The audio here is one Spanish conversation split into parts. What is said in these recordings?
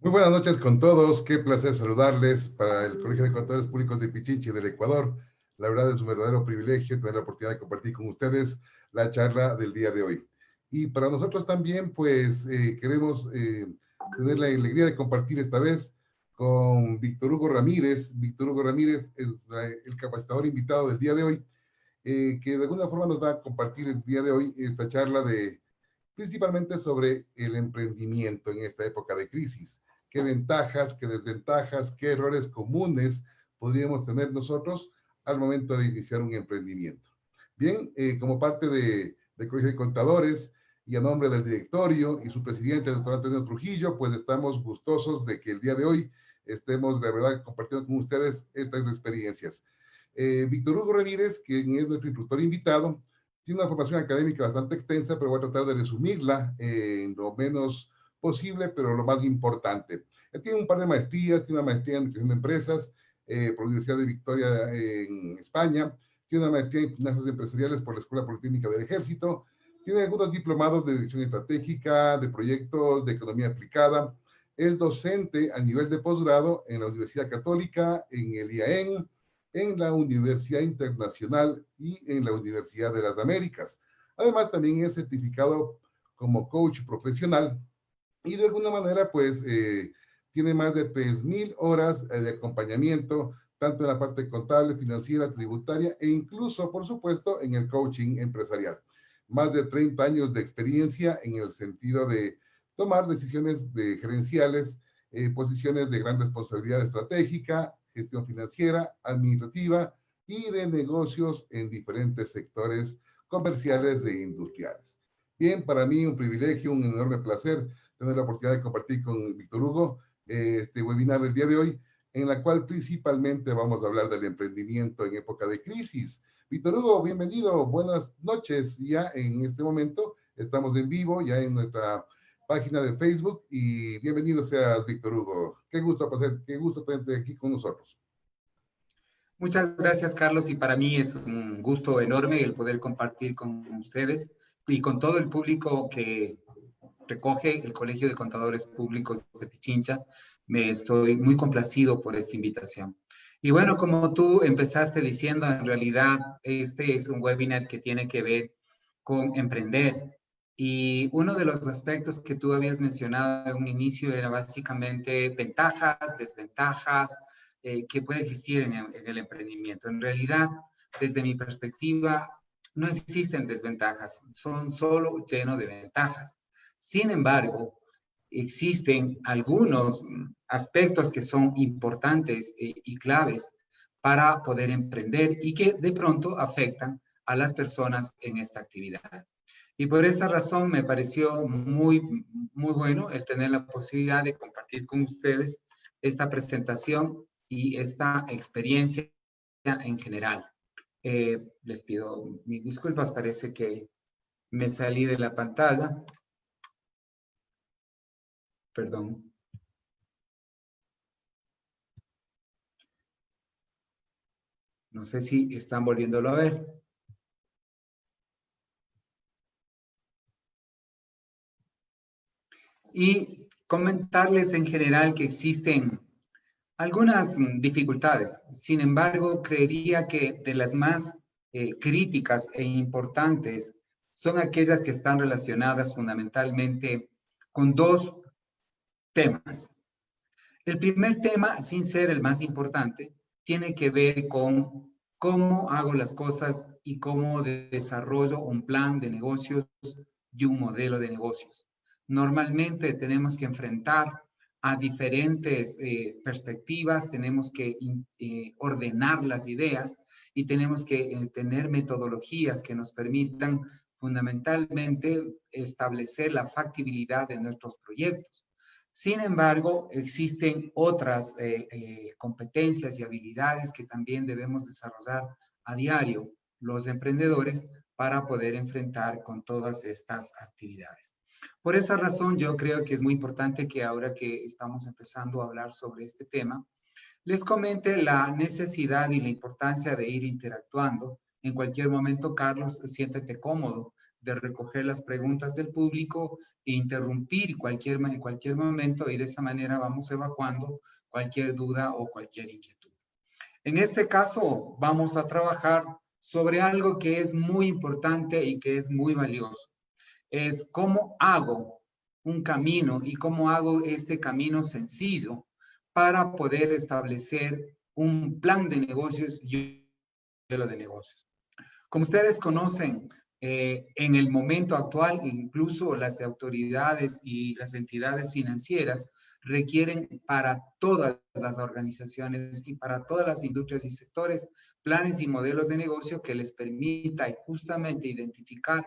Muy buenas noches con todos, qué placer saludarles para el Colegio de Contadores Públicos de Pichincha y del Ecuador. La verdad es un verdadero privilegio tener la oportunidad de compartir con ustedes la charla del día de hoy. Y para nosotros también, pues, queremos tener la alegría de compartir esta vez con Víctor Hugo Ramírez. Víctor Hugo Ramírez es el capacitador invitado del día de hoy, que de alguna forma nos va a compartir el día de hoy esta charla principalmente sobre el emprendimiento en esta época de crisis. ¿Qué ventajas, qué desventajas, qué errores comunes podríamos tener nosotros al momento de iniciar un emprendimiento? Bien, como parte del Colegio de Contadores y a nombre del directorio y su presidente, el doctor Antonio Trujillo, pues estamos gustosos de que el día de hoy estemos, de verdad, compartiendo con ustedes estas experiencias. Víctor Hugo Ramírez, quien es nuestro instructor invitado, tiene una formación académica bastante extensa, pero voy a tratar de resumirla en lo menos posible, pero lo más importante. Él tiene un par de maestrías, tiene una maestría en Administración de Empresas por la Universidad de Victoria en España, tiene una maestría en Finanzas Empresariales por la Escuela Politécnica del Ejército, tiene algunos diplomados de Dirección Estratégica, de Proyectos, de Economía Aplicada, es docente a nivel de posgrado en la Universidad Católica, en el IAEN, en la Universidad Internacional y en la Universidad de las Américas. Además, también es certificado como coach profesional y de alguna manera, pues, tiene más de 3,000 horas de acompañamiento, tanto en la parte contable, financiera, tributaria e incluso, por supuesto, en el coaching empresarial. Más de 30 años de experiencia en el sentido de tomar decisiones gerenciales, posiciones de gran responsabilidad estratégica, gestión financiera, administrativa y de negocios en diferentes sectores comerciales e industriales. Bien, para mí un privilegio, un enorme placer tener la oportunidad de compartir con Víctor Hugo este webinar del día de hoy, en la cual principalmente vamos a hablar del emprendimiento en época de crisis. Víctor Hugo, bienvenido, buenas noches. Ya en este momento estamos en vivo, ya en nuestra página de Facebook, y bienvenido seas, Víctor Hugo. Qué gusto tenerte aquí con nosotros. Muchas gracias, Carlos, y para mí es un gusto enorme el poder compartir con ustedes y con todo el público que recoge el Colegio de Contadores Públicos de Pichincha. Me estoy muy complacido por esta invitación. Y bueno, como tú empezaste diciendo, en realidad este es un webinar que tiene que ver con emprender. Y uno de los aspectos que tú habías mencionado en un inicio era básicamente ventajas, desventajas que puede existir en el emprendimiento. En realidad, desde mi perspectiva, no existen desventajas, son solo llenos de ventajas. Sin embargo, existen algunos aspectos que son importantes y claves para poder emprender y que de pronto afectan a las personas en esta actividad. Y por esa razón me pareció muy bueno el tener la posibilidad de compartir con ustedes esta presentación y esta experiencia en general. Les pido mis disculpas, parece que me salí de la pantalla. Perdón. No sé si están volviéndolo a ver. Y comentarles en general que existen algunas dificultades. Sin embargo, creería que de las más críticas e importantes son aquellas que están relacionadas fundamentalmente con dos temas. El primer tema, sin ser el más importante, tiene que ver con cómo hago las cosas y cómo desarrollo un plan de negocios y un modelo de negocios. Normalmente tenemos que enfrentar a diferentes perspectivas, tenemos que ordenar las ideas y tenemos que tener metodologías que nos permitan fundamentalmente establecer la factibilidad de nuestros proyectos. Sin embargo, existen otras competencias y habilidades que también debemos desarrollar a diario los emprendedores para poder enfrentar con todas estas actividades. Por esa razón, yo creo que es muy importante que ahora que estamos empezando a hablar sobre este tema, les comente la necesidad y la importancia de ir interactuando En cualquier momento, Carlos, siéntete cómodo de recoger las preguntas del público e interrumpir en cualquier momento, y de esa manera vamos evacuando cualquier duda o cualquier inquietud. En este caso, vamos a trabajar sobre algo que es muy importante y que es muy valioso. Es cómo hago un camino y cómo hago este camino sencillo para poder establecer un plan de negocios y un modelo de negocios. Como ustedes conocen, en el momento actual, incluso las autoridades y las entidades financieras requieren para todas las organizaciones y para todas las industrias y sectores planes y modelos de negocio que les permita justamente identificar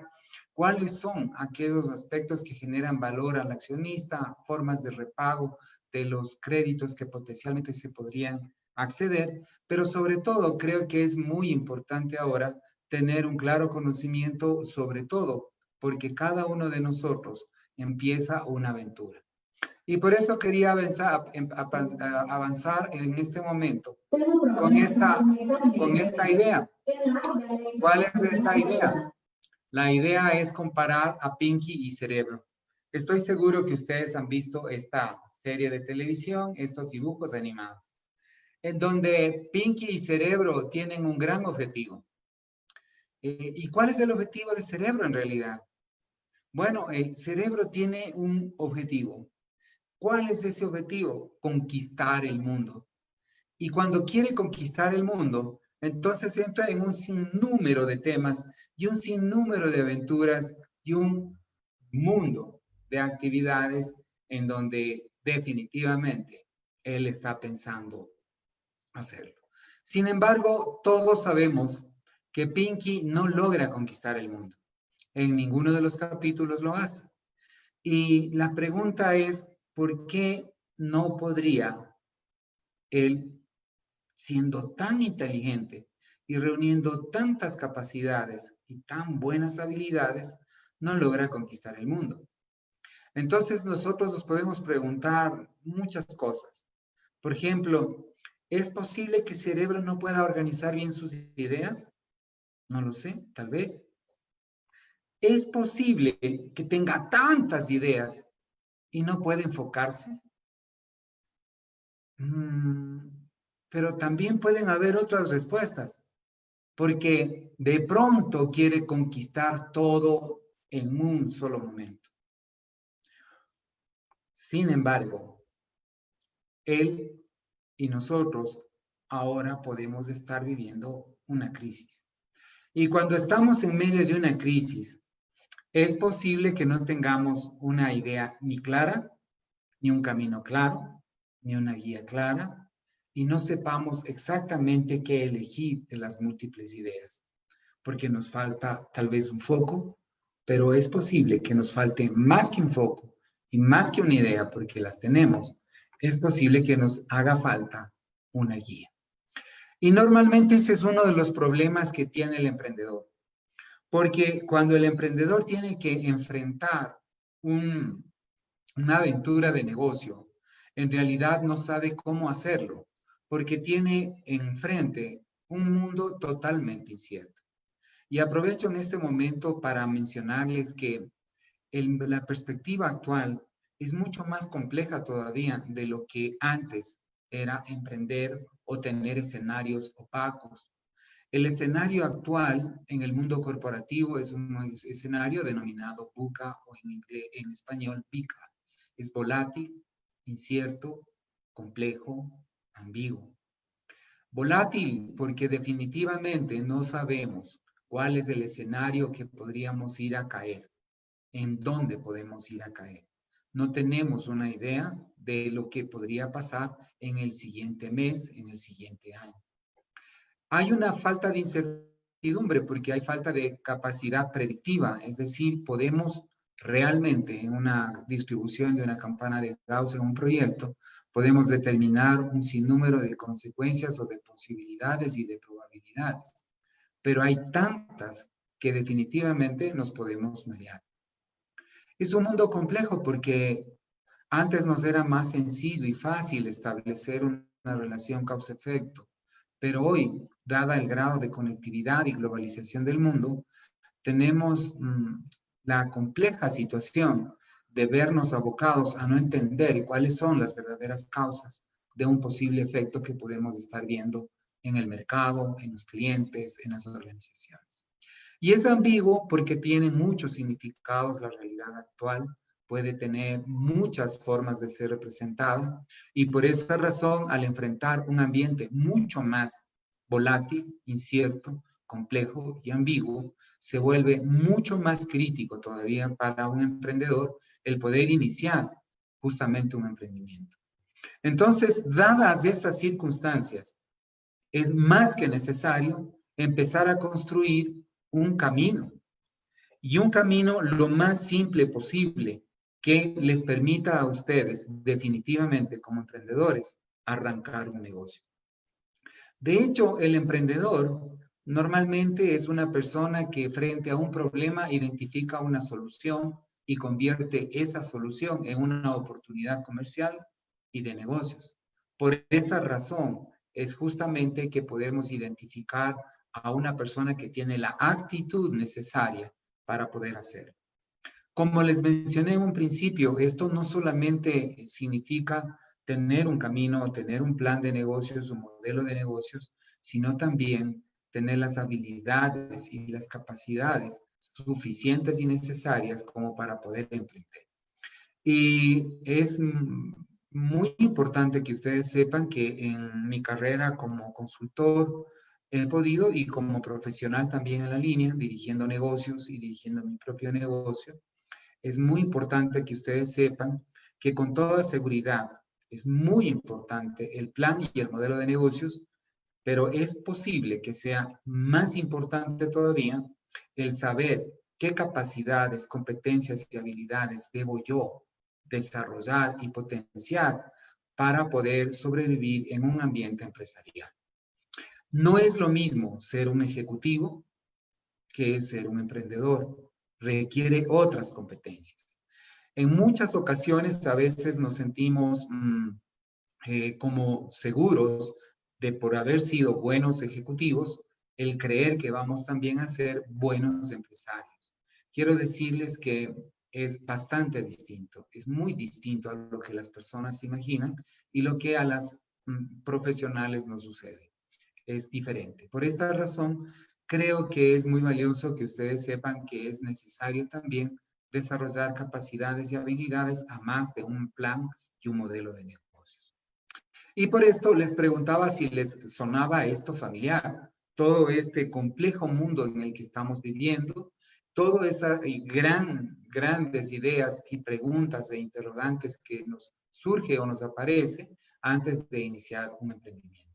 cuáles son aquellos aspectos que generan valor al accionista, formas de repago de los créditos que potencialmente se podrían acceder, pero sobre todo creo que es muy importante ahora tener un claro conocimiento sobre todo, porque cada uno de nosotros empieza una aventura. Y por eso quería avanzar en este momento con esta idea. ¿Cuál es esta idea? La idea es comparar a Pinky y Cerebro. Estoy seguro que ustedes han visto esta serie de televisión, estos dibujos animados, en donde Pinky y Cerebro tienen un gran objetivo. ¿Y cuál es el objetivo de Cerebro en realidad? Bueno, Cerebro tiene un objetivo. ¿Cuál es ese objetivo? Conquistar el mundo. Y cuando quiere conquistar el mundo, entonces entra en un sinnúmero de temas y un sinnúmero de aventuras y un mundo de actividades en donde definitivamente él está pensando hacerlo. Sin embargo, todos sabemos que Pinky no logra conquistar el mundo. En ninguno de los capítulos lo hace. Y la pregunta es, ¿por qué no podría él, siendo tan inteligente y reuniendo tantas capacidades y tan buenas habilidades, no logra conquistar el mundo? Entonces nosotros nos podemos preguntar muchas cosas. Por ejemplo, ¿es posible que Cerebro no pueda organizar bien sus ideas? No lo sé, tal vez. ¿Es posible que tenga tantas ideas y no pueda enfocarse? Pero también pueden haber otras respuestas, porque de pronto quiere conquistar todo en un solo momento. Sin embargo, él y nosotros ahora podemos estar viviendo una crisis. Y cuando estamos en medio de una crisis, es posible que no tengamos una idea ni clara, ni un camino claro, ni una guía clara, y no sepamos exactamente qué elegir de las múltiples ideas, porque nos falta tal vez un foco, pero es posible que nos falte más que un foco y más que una idea, porque las tenemos. Es posible que nos haga falta una guía. Y normalmente ese es uno de los problemas que tiene el emprendedor. Porque cuando el emprendedor tiene que enfrentar una aventura de negocio, en realidad no sabe cómo hacerlo, porque tiene enfrente un mundo totalmente incierto. Y aprovecho en este momento para mencionarles que la perspectiva actual es mucho más compleja todavía de lo que antes era emprender o tener escenarios opacos. El escenario actual en el mundo corporativo es un escenario denominado VUCA o en español VICA. Es volátil, incierto, complejo, ambiguo. Volátil porque definitivamente no sabemos cuál es el escenario que podríamos ir a caer, en dónde podemos ir a caer. No tenemos una idea de lo que podría pasar en el siguiente mes, en el siguiente año. Hay una falta de incertidumbre porque hay falta de capacidad predictiva, es decir, podemos realmente en una distribución de una campana de Gauss en un proyecto, podemos determinar un sinnúmero de consecuencias o de posibilidades y de probabilidades, pero hay tantas que definitivamente nos podemos marear. Es un mundo complejo porque antes nos era más sencillo y fácil establecer una relación causa-efecto. Pero hoy, dada el grado de conectividad y globalización del mundo, tenemos la compleja situación de vernos abocados a no entender cuáles son las verdaderas causas de un posible efecto que podemos estar viendo en el mercado, en los clientes, en las organizaciones. Y es ambiguo porque tiene muchos significados la realidad actual, puede tener muchas formas de ser representada y por esta razón, al enfrentar un ambiente mucho más volátil, incierto, complejo y ambiguo, se vuelve mucho más crítico todavía para un emprendedor el poder iniciar justamente un emprendimiento. Entonces, dadas estas circunstancias, es más que necesario empezar a construir un camino, y un camino lo más simple posible que les permita a ustedes definitivamente como emprendedores arrancar un negocio. De hecho, el emprendedor normalmente es una persona que frente a un problema identifica una solución y convierte esa solución en una oportunidad comercial y de negocios. Por esa razón es justamente que podemos identificar a una persona que tiene la actitud necesaria para poder hacerlo. Como les mencioné en un principio, esto no solamente significa tener un camino, tener un plan de negocios, un modelo de negocios, sino también tener las habilidades y las capacidades suficientes y necesarias como para poder emprender. Y es muy importante que ustedes sepan que en mi carrera como consultor he podido y como profesional también en la línea, dirigiendo negocios y dirigiendo mi propio negocio, es muy importante que ustedes sepan que con toda seguridad es muy importante el plan y el modelo de negocios, pero es posible que sea más importante todavía el saber qué capacidades, competencias y habilidades debo yo desarrollar y potenciar para poder sobrevivir en un ambiente empresarial. No es lo mismo ser un ejecutivo que ser un emprendedor. Requiere otras competencias. En muchas ocasiones a veces nos sentimos como seguros de por haber sido buenos ejecutivos, el creer que vamos también a ser buenos empresarios. Quiero decirles que es bastante distinto, es muy distinto a lo que las personas imaginan y lo que a las profesionales nos sucede. Es diferente. Por esta razón, creo que es muy valioso que ustedes sepan que es necesario también desarrollar capacidades y habilidades a más de un plan y un modelo de negocios. Y por esto les preguntaba si les sonaba esto familiar, todo este complejo mundo en el que estamos viviendo, todas esas grandes ideas y preguntas e interrogantes que nos surge o nos aparece antes de iniciar un emprendimiento.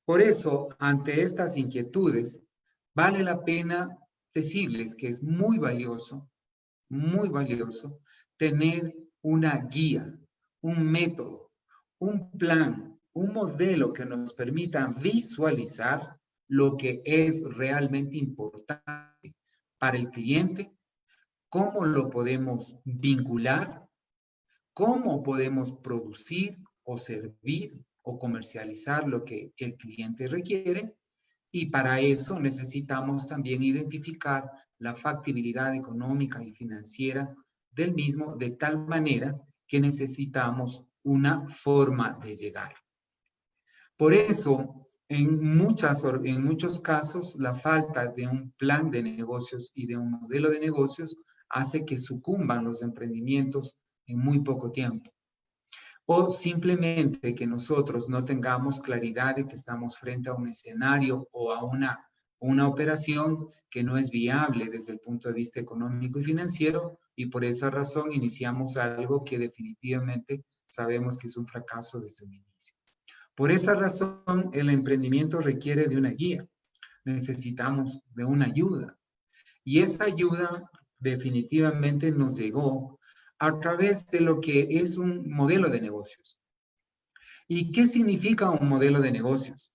Por eso, ante estas inquietudes, vale la pena decirles que es muy valioso tener una guía, un método, un plan, un modelo que nos permita visualizar lo que es realmente importante para el cliente, cómo lo podemos vincular, cómo podemos producir o servir o comercializar lo que el cliente requiere, y para eso necesitamos también identificar la factibilidad económica y financiera del mismo, de tal manera que necesitamos una forma de llegar. Por eso, en muchos casos, la falta de un plan de negocios y de un modelo de negocios hace que sucumban los emprendimientos en muy poco tiempo. O simplemente que nosotros no tengamos claridad de que estamos frente a un escenario o a una operación que no es viable desde el punto de vista económico y financiero, y por esa razón iniciamos algo que definitivamente sabemos que es un fracaso desde un inicio. Por esa razón, el emprendimiento requiere de una guía. Necesitamos de una ayuda. Y esa ayuda definitivamente nos llegó a través de lo que es un modelo de negocios. ¿Y qué significa un modelo de negocios?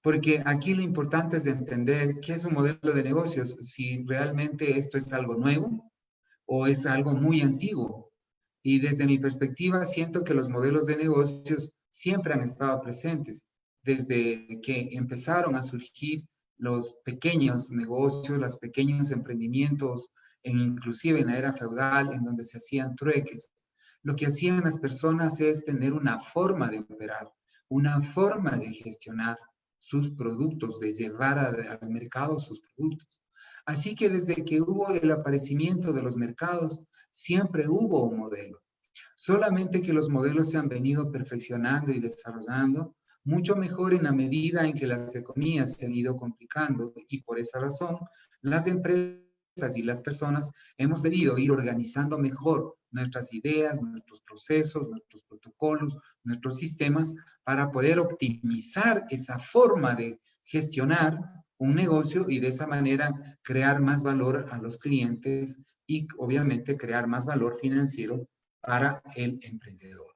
Porque aquí lo importante es entender qué es un modelo de negocios, si realmente esto es algo nuevo o es algo muy antiguo. Y desde mi perspectiva siento que los modelos de negocios siempre han estado presentes, desde que empezaron a surgir los pequeños negocios, los pequeños emprendimientos, inclusive en la era feudal, en donde se hacían trueques, lo que hacían las personas es tener una forma de operar, una forma de gestionar sus productos, de llevar al mercado sus productos. Así que desde que hubo el aparecimiento de los mercados, siempre hubo un modelo. Solamente que los modelos se han venido perfeccionando y desarrollando mucho mejor en la medida en que las economías se han ido complicando, y por esa razón las empresas y las personas hemos debido ir organizando mejor nuestras ideas, nuestros procesos, nuestros protocolos, nuestros sistemas, para poder optimizar esa forma de gestionar un negocio y de esa manera crear más valor a los clientes y obviamente crear más valor financiero para el emprendedor.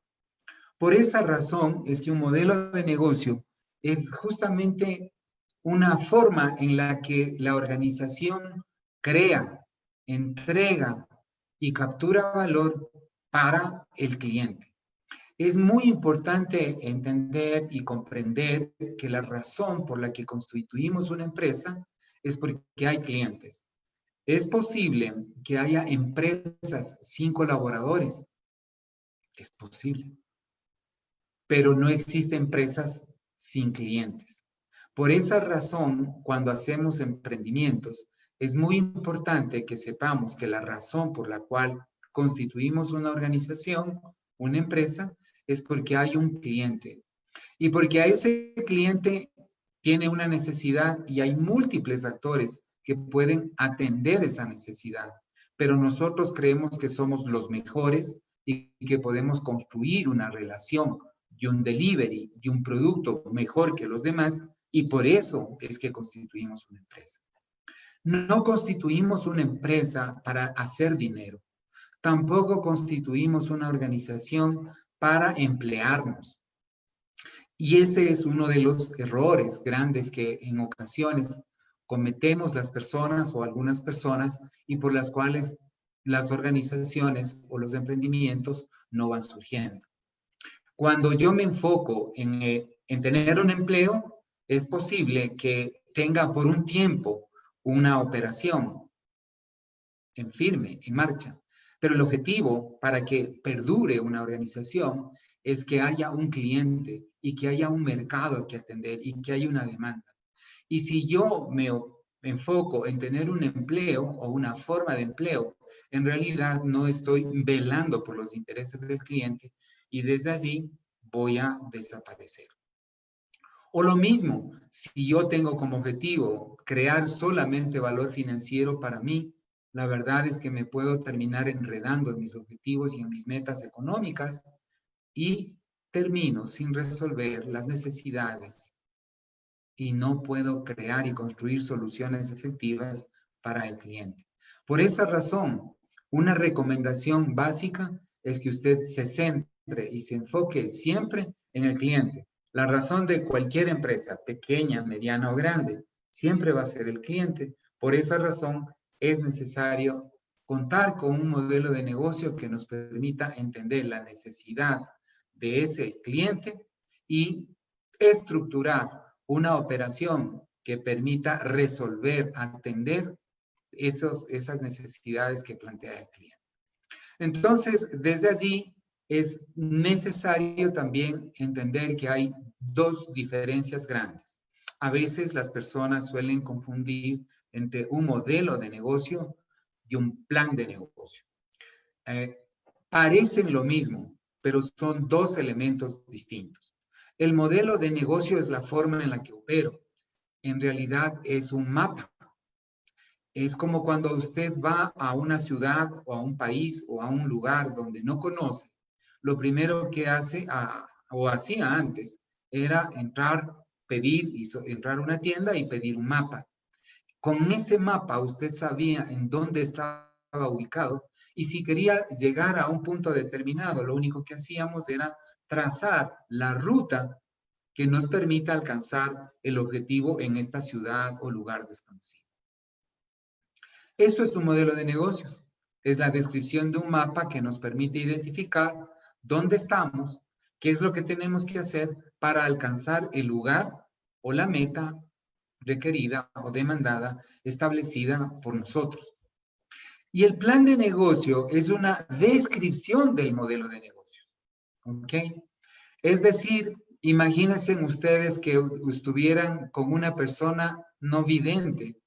Por esa razón es que un modelo de negocio es justamente una forma en la que la organización crea, entrega y captura valor para el cliente. Es muy importante entender y comprender que la razón por la que constituimos una empresa es porque hay clientes. Es posible que haya empresas sin colaboradores. Es posible. Pero no existen empresas sin clientes. Por esa razón, cuando hacemos emprendimientos, es muy importante que sepamos que la razón por la cual constituimos una organización, una empresa, es porque hay un cliente. Y porque a ese cliente tiene una necesidad y hay múltiples actores que pueden atender esa necesidad. Pero nosotros creemos que somos los mejores y que podemos construir una relación y un delivery y un producto mejor que los demás, y por eso es que constituimos una empresa. No constituimos una empresa para hacer dinero. Tampoco constituimos una organización para emplearnos. Y ese es uno de los errores grandes que en ocasiones cometemos las personas o algunas personas y por las cuales las organizaciones o los emprendimientos no van surgiendo. Cuando yo me enfoco en tener un empleo, es posible que tenga por un tiempo una operación en firme, en marcha. Pero el objetivo para que perdure una organización es que haya un cliente y que haya un mercado que atender y que haya una demanda. Y si yo me enfoco en tener un empleo o una forma de empleo, en realidad no estoy velando por los intereses del cliente y desde allí voy a desaparecer. O lo mismo, si yo tengo como objetivo crear solamente valor financiero para mí, la verdad es que me puedo terminar enredando en mis objetivos y en mis metas económicas y termino sin resolver las necesidades y no puedo crear y construir soluciones efectivas para el cliente. Por esa razón, una recomendación básica es que usted se centre y se enfoque siempre en el cliente. La razón de cualquier empresa, pequeña, mediana o grande, siempre va a ser el cliente. Por esa razón, es necesario contar con un modelo de negocio que nos permita entender la necesidad de ese cliente y estructurar una operación que permita resolver, atender esas necesidades que plantea el cliente. Entonces, desde allí es necesario también entender que hay dos diferencias grandes. A veces las personas suelen confundir entre un modelo de negocio y un plan de negocio. Parecen lo mismo, pero son dos elementos distintos. El modelo de negocio es la forma en la que opero. En realidad es un mapa. Es como cuando usted va a una ciudad o a un país o a un lugar donde no conoce. Lo primero que hace o hacía antes era entrar, entrar a una tienda y pedir un mapa. Con ese mapa usted sabía en dónde estaba ubicado y si quería llegar a un punto determinado, lo único que hacíamos era trazar la ruta que nos permita alcanzar el objetivo en esta ciudad o lugar desconocido. Esto es un modelo de negocios. Es la descripción de un mapa que nos permite identificar dónde estamos, qué es lo que tenemos que hacer para alcanzar el lugar o la meta requerida o demandada establecida por nosotros. Y el plan de negocio es una descripción del modelo de negocio. ¿Ok? Es decir, imagínense ustedes que estuvieran con una persona no vidente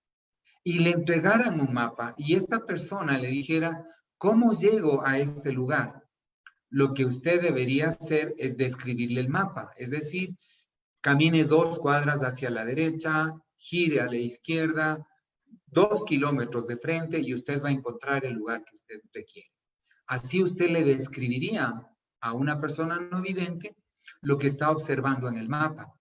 y le entregaran un mapa y esta persona le dijera, ¿cómo llego a este lugar? Lo que usted debería hacer es describirle el mapa, es decir, camine 2 cuadras hacia la derecha, gire a la izquierda, 2 kilómetros de frente y usted va a encontrar el lugar que usted requiere. Así usted le describiría a una persona no vidente lo que está observando en el mapa.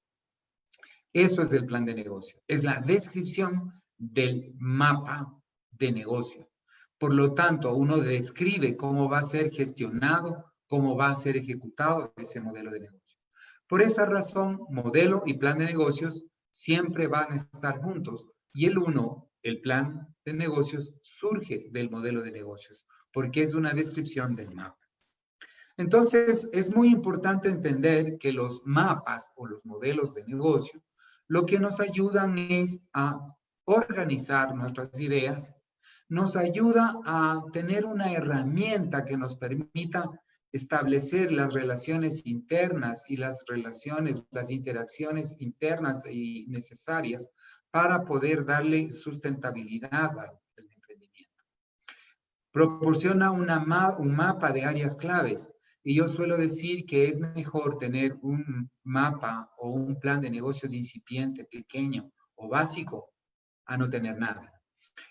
Eso es el plan de negocio. Es la descripción del mapa de negocio. Por lo tanto, uno describe cómo va a ser gestionado, cómo va a ser ejecutado ese modelo de negocio. Por esa razón, modelo y plan de negocios siempre van a estar juntos. Y el plan de negocios, surge del modelo de negocios, porque es una descripción del mapa. Entonces, es muy importante entender que los mapas o los modelos de negocio lo que nos ayudan es a organizar nuestras ideas, nos ayuda a tener una herramienta que nos permita establecer las relaciones internas y las interacciones internas y necesarias para poder darle sustentabilidad al emprendimiento. Proporciona un mapa de áreas claves. Y yo suelo decir que es mejor tener un mapa o un plan de negocios incipiente, pequeño o básico, a no tener nada.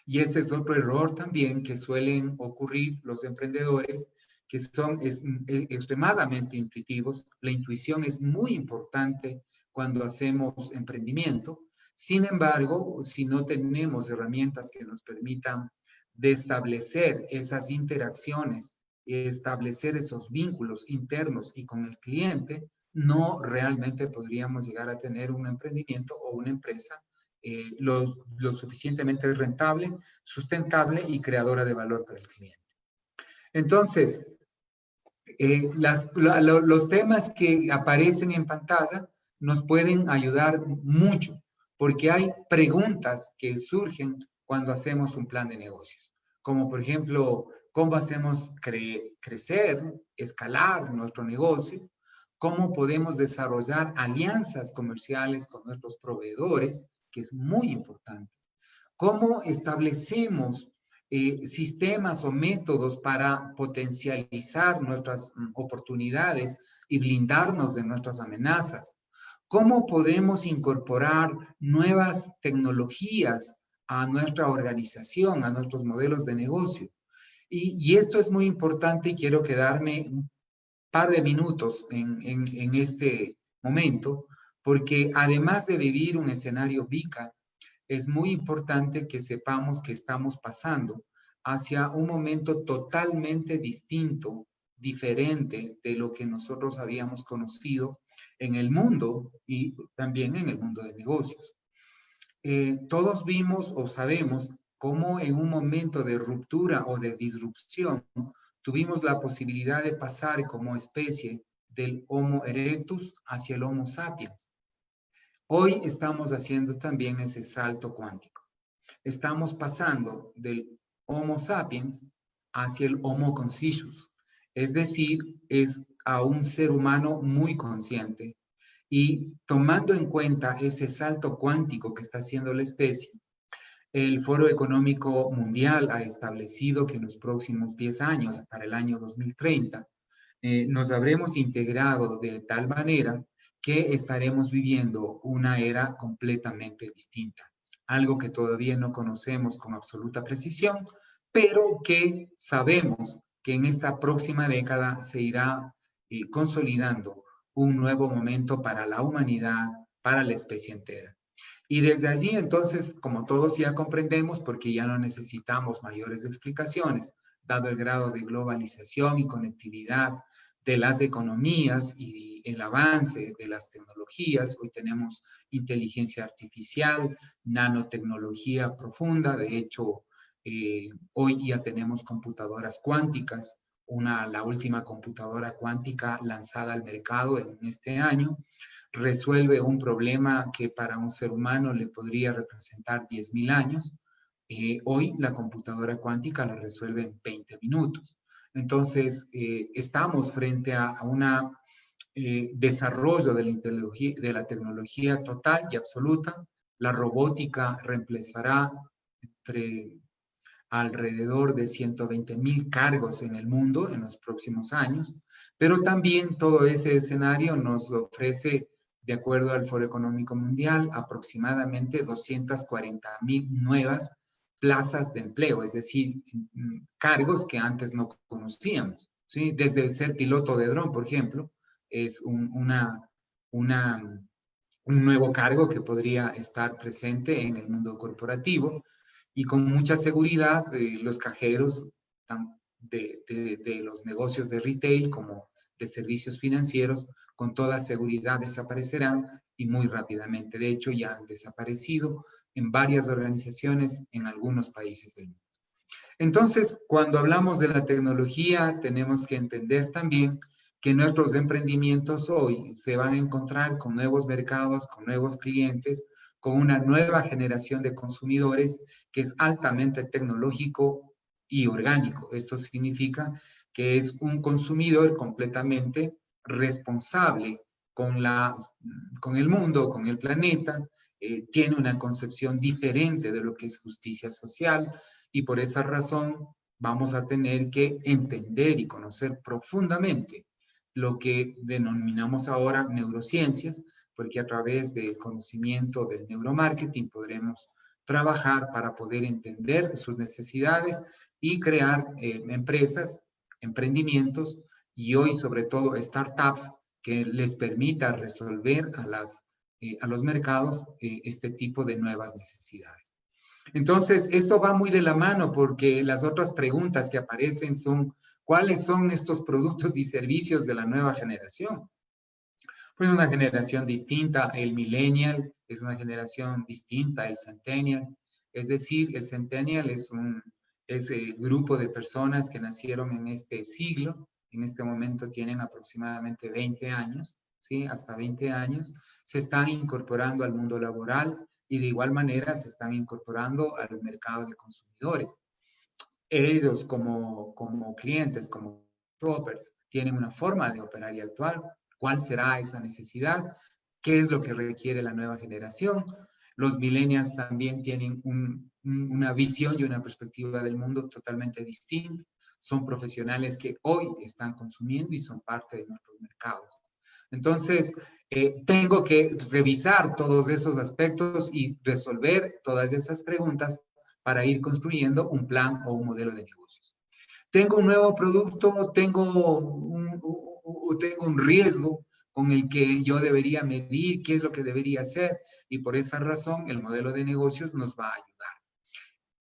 Y ese es otro error también que suelen ocurrir los emprendedores, que son extremadamente intuitivos. La intuición es muy importante cuando hacemos emprendimiento. Sin embargo, si no tenemos herramientas que nos permitan de establecer esas interacciones, establecer esos vínculos internos y con el cliente, no realmente podríamos llegar a tener un emprendimiento o una empresa lo suficientemente rentable, sustentable y creadora de valor para el cliente. Entonces, los temas que aparecen en pantalla nos pueden ayudar mucho, porque hay preguntas que surgen cuando hacemos un plan de negocios, como por ejemplo, ¿cómo hacemos crecer, escalar nuestro negocio? ¿Cómo podemos desarrollar alianzas comerciales con nuestros proveedores? Que es muy importante. ¿Cómo establecemos sistemas o métodos para potencializar nuestras oportunidades y blindarnos de nuestras amenazas? ¿Cómo podemos incorporar nuevas tecnologías a nuestra organización, a nuestros modelos de negocio? Y esto es muy importante y quiero quedarme un par de minutos en este momento, porque además de vivir un escenario VICA, es muy importante que sepamos que estamos pasando hacia un momento totalmente distinto, diferente de lo que nosotros habíamos conocido en el mundo y también en el mundo de negocios. Todos vimos o sabemos cómo en un momento de ruptura o de disrupción tuvimos la posibilidad de pasar como especie del Homo erectus hacia el Homo sapiens. Hoy estamos haciendo también ese salto cuántico. Estamos pasando del Homo sapiens hacia el Homo conscious. Es decir, es a un ser humano muy consciente. Y tomando en cuenta ese salto cuántico que está haciendo la especie, el Foro Económico Mundial ha establecido que en los próximos 10 años, para el año 2030, nos habremos integrado de tal manera que estaremos viviendo una era completamente distinta. Algo que todavía no conocemos con absoluta precisión, pero que sabemos que en esta próxima década se irá consolidando un nuevo momento para la humanidad, para la especie entera. Y desde allí, entonces, como todos ya comprendemos, porque ya no necesitamos mayores explicaciones, dado el grado de globalización y conectividad de las economías y el avance de las tecnologías. Hoy tenemos inteligencia artificial, nanotecnología profunda. De hecho, hoy ya tenemos computadoras cuánticas. La última computadora cuántica lanzada al mercado en este año resuelve un problema que para un ser humano le podría representar 10.000 años. Hoy la computadora cuántica la resuelve en 20 minutos. Entonces, estamos frente a un desarrollo de la tecnología total y absoluta. La robótica reemplazará alrededor de 120.000 cargos en el mundo en los próximos años, pero también todo ese escenario nos ofrece, de acuerdo al Foro Económico Mundial, aproximadamente 240.000 nuevas plazas de empleo, es decir, cargos que antes no conocíamos, ¿sí? Desde el ser piloto de dron, por ejemplo, es un nuevo cargo que podría estar presente en el mundo corporativo, y con mucha seguridad los cajeros de los negocios de retail como de servicios financieros con toda seguridad desaparecerán y muy rápidamente. De hecho, ya han desaparecido en varias organizaciones en algunos países del mundo. Entonces, cuando hablamos de la tecnología, tenemos que entender también que nuestros emprendimientos hoy se van a encontrar con nuevos mercados, con nuevos clientes, con una nueva generación de consumidores que es altamente tecnológico y orgánico. Esto significa que es un consumidor completamente responsable con el mundo, con el planeta, tiene una concepción diferente de lo que es justicia social, y por esa razón vamos a tener que entender y conocer profundamente lo que denominamos ahora neurociencias, porque a través del conocimiento del neuromarketing podremos trabajar para poder entender sus necesidades y crear empresas, emprendimientos y hoy sobre todo startups que les permita resolver a los mercados este tipo de nuevas necesidades. Entonces, esto va muy de la mano porque las otras preguntas que aparecen son, ¿cuáles son estos productos y servicios de la nueva generación? Pues una generación distinta, el millennial es una generación distinta, el centennial. Es decir, el centennial es el grupo de personas que nacieron en este siglo, en este momento tienen aproximadamente 20 años, ¿sí? Hasta 20 años, se están incorporando al mundo laboral y de igual manera se están incorporando al mercado de consumidores. Ellos como clientes, como shoppers, tienen una forma de operar y actuar. ¿Cuál será esa necesidad? ¿Qué es lo que requiere la nueva generación? Los millennials también tienen una visión y una perspectiva del mundo totalmente distinta. Son profesionales que hoy están consumiendo y son parte de nuestros mercados. Entonces, tengo que revisar todos esos aspectos y resolver todas esas preguntas para ir construyendo un plan o un modelo de negocios. Tengo un nuevo producto, tengo un riesgo con el que yo debería medir qué es lo que debería hacer, y por esa razón el modelo de negocios nos va a ayudar.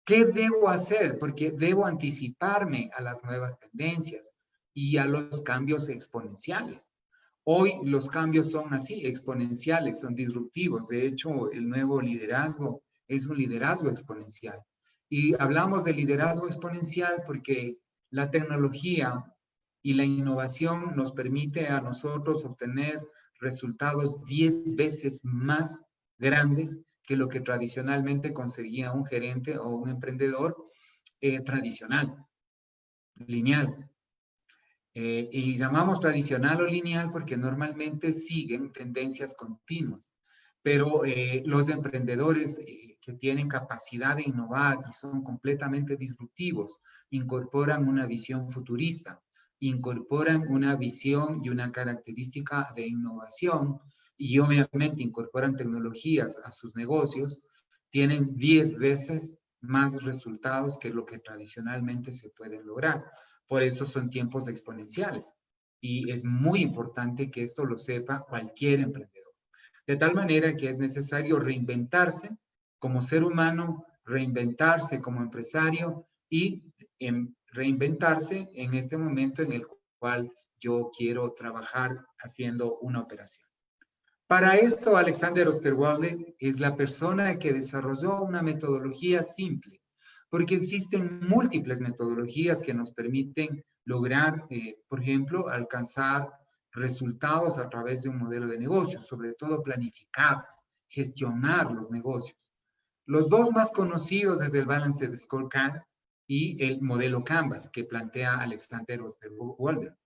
¿Qué debo hacer? Porque debo anticiparme a las nuevas tendencias y a los cambios exponenciales. Hoy los cambios son así, exponenciales, son disruptivos. De hecho, el nuevo liderazgo es un liderazgo exponencial. Y hablamos de liderazgo exponencial porque la tecnología y la innovación nos permite a nosotros obtener resultados 10 veces más grandes que lo que tradicionalmente conseguía un gerente o un emprendedor tradicional, lineal. Y llamamos tradicional o lineal porque normalmente siguen tendencias continuas, pero los emprendedores que tienen capacidad de innovar y son completamente disruptivos, incorporan una visión futurista, incorporan una visión y una característica de innovación y obviamente incorporan tecnologías a sus negocios, tienen 10 veces más resultados que lo que tradicionalmente se puede lograr. Por eso son tiempos exponenciales. Y es muy importante que esto lo sepa cualquier emprendedor. De tal manera que es necesario reinventarse como ser humano, reinventarse como empresario y reinventarse en este momento en el cual yo quiero trabajar haciendo una operación. Para esto, Alexander Osterwalder es la persona que desarrolló una metodología simple, porque existen múltiples metodologías que nos permiten lograr, por ejemplo, alcanzar resultados a través de un modelo de negocio, sobre todo planificar, gestionar los negocios. Los dos más conocidos es el Balanced Scorecard y el modelo Canvas que plantea Alexander Osterwalder.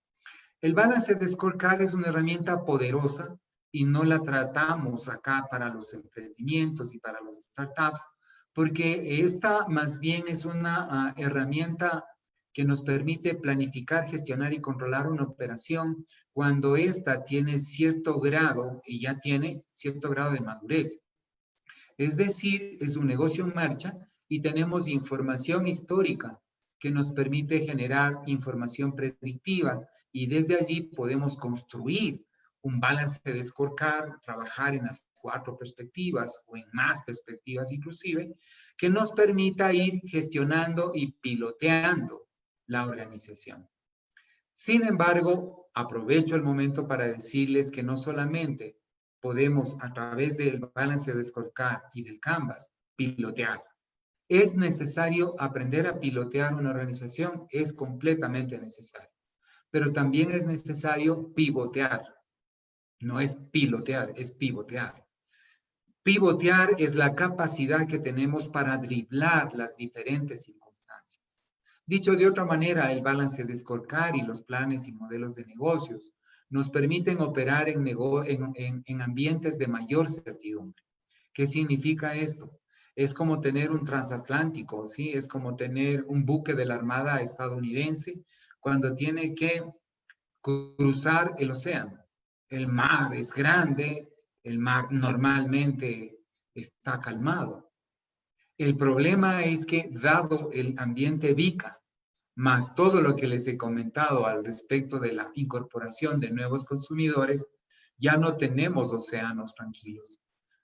El Balanced Scorecard es una herramienta poderosa y no la tratamos acá para los emprendimientos y para los startups, porque esta más bien es una herramienta que nos permite planificar, gestionar y controlar una operación cuando ésta tiene cierto grado y ya tiene cierto grado de madurez. Es decir, es un negocio en marcha y tenemos información histórica que nos permite generar información predictiva y desde allí podemos construir un balance de scorecard, trabajar en las 4 perspectivas o en más perspectivas inclusive, que nos permita ir gestionando y piloteando la organización. Sin embargo, aprovecho el momento para decirles que no solamente podemos a través del balance de scorecard y del Canvas pilotear. ¿Es necesario aprender a pilotear una organización? Es completamente necesario. Pero también es necesario pivotear. No es pilotear, es pivotear. Pivotear es la capacidad que tenemos para driblar las diferentes circunstancias. Dicho de otra manera, el balance de scorecard y los planes y modelos de negocios nos permiten operar en ambientes de mayor certidumbre. ¿Qué significa esto? Es como tener un transatlántico, ¿sí? Es como tener un buque de la Armada estadounidense cuando tiene que cruzar el océano. El mar es grande, el mar normalmente está calmado. El problema es que, dado el ambiente VICA, más todo lo que les he comentado al respecto de la incorporación de nuevos consumidores, ya no tenemos océanos tranquilos.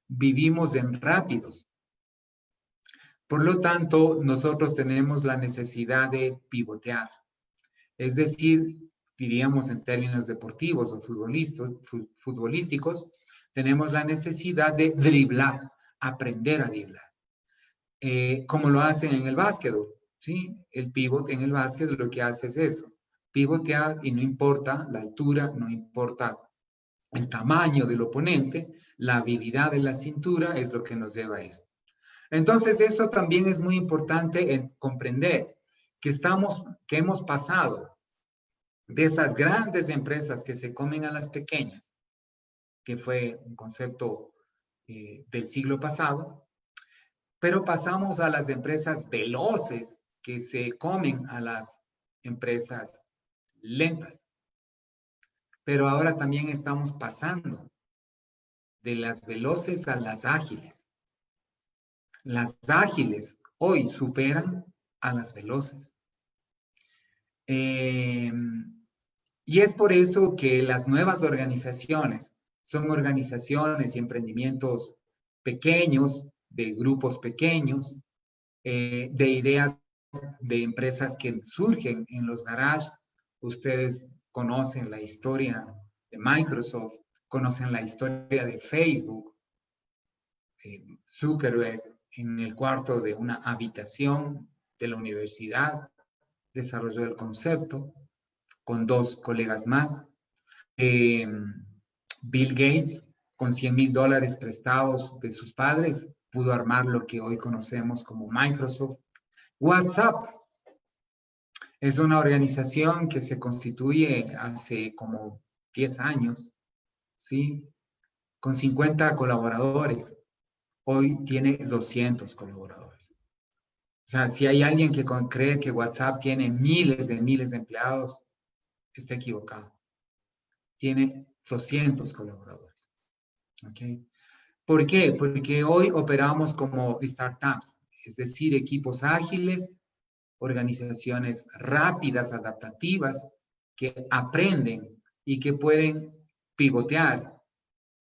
Vivimos en rápidos. Por lo tanto, nosotros tenemos la necesidad de pivotear. Es decir, diríamos en términos deportivos o futbolísticos, tenemos la necesidad de driblar, aprender a driblar. Como lo hacen en el básquetbol, ¿sí? El pivot en el básquet lo que hace es eso, pivotear y no importa la altura, no importa el tamaño del oponente, la habilidad de la cintura es lo que nos lleva a esto. Entonces, eso también es muy importante en comprender que hemos pasado de esas grandes empresas que se comen a las pequeñas, que fue un concepto del siglo pasado, pero pasamos a las empresas veloces que se comen a las empresas lentas. Pero ahora también estamos pasando de las veloces a las ágiles. Las ágiles hoy superan a las veloces. Y es por eso que las nuevas organizaciones son organizaciones y emprendimientos pequeños, de grupos pequeños, de ideas de empresas que surgen en los garages. Ustedes conocen la historia de Microsoft, conocen la historia de Facebook, Zuckerberg en el cuarto de una habitación de la universidad desarrolló el concepto con 2 colegas más. Bill Gates, con $100,000 prestados de sus padres, pudo armar lo que hoy conocemos como Microsoft. WhatsApp es una organización que se constituye hace como 10 años, ¿sí? Con 50 colaboradores. Hoy tiene 200 colaboradores. O sea, si hay alguien que cree que WhatsApp tiene miles de empleados, está equivocado. Tiene 200 colaboradores. ¿Ok? ¿Por qué? Porque hoy operamos como startups, es decir, equipos ágiles, organizaciones rápidas, adaptativas, que aprenden y que pueden pivotear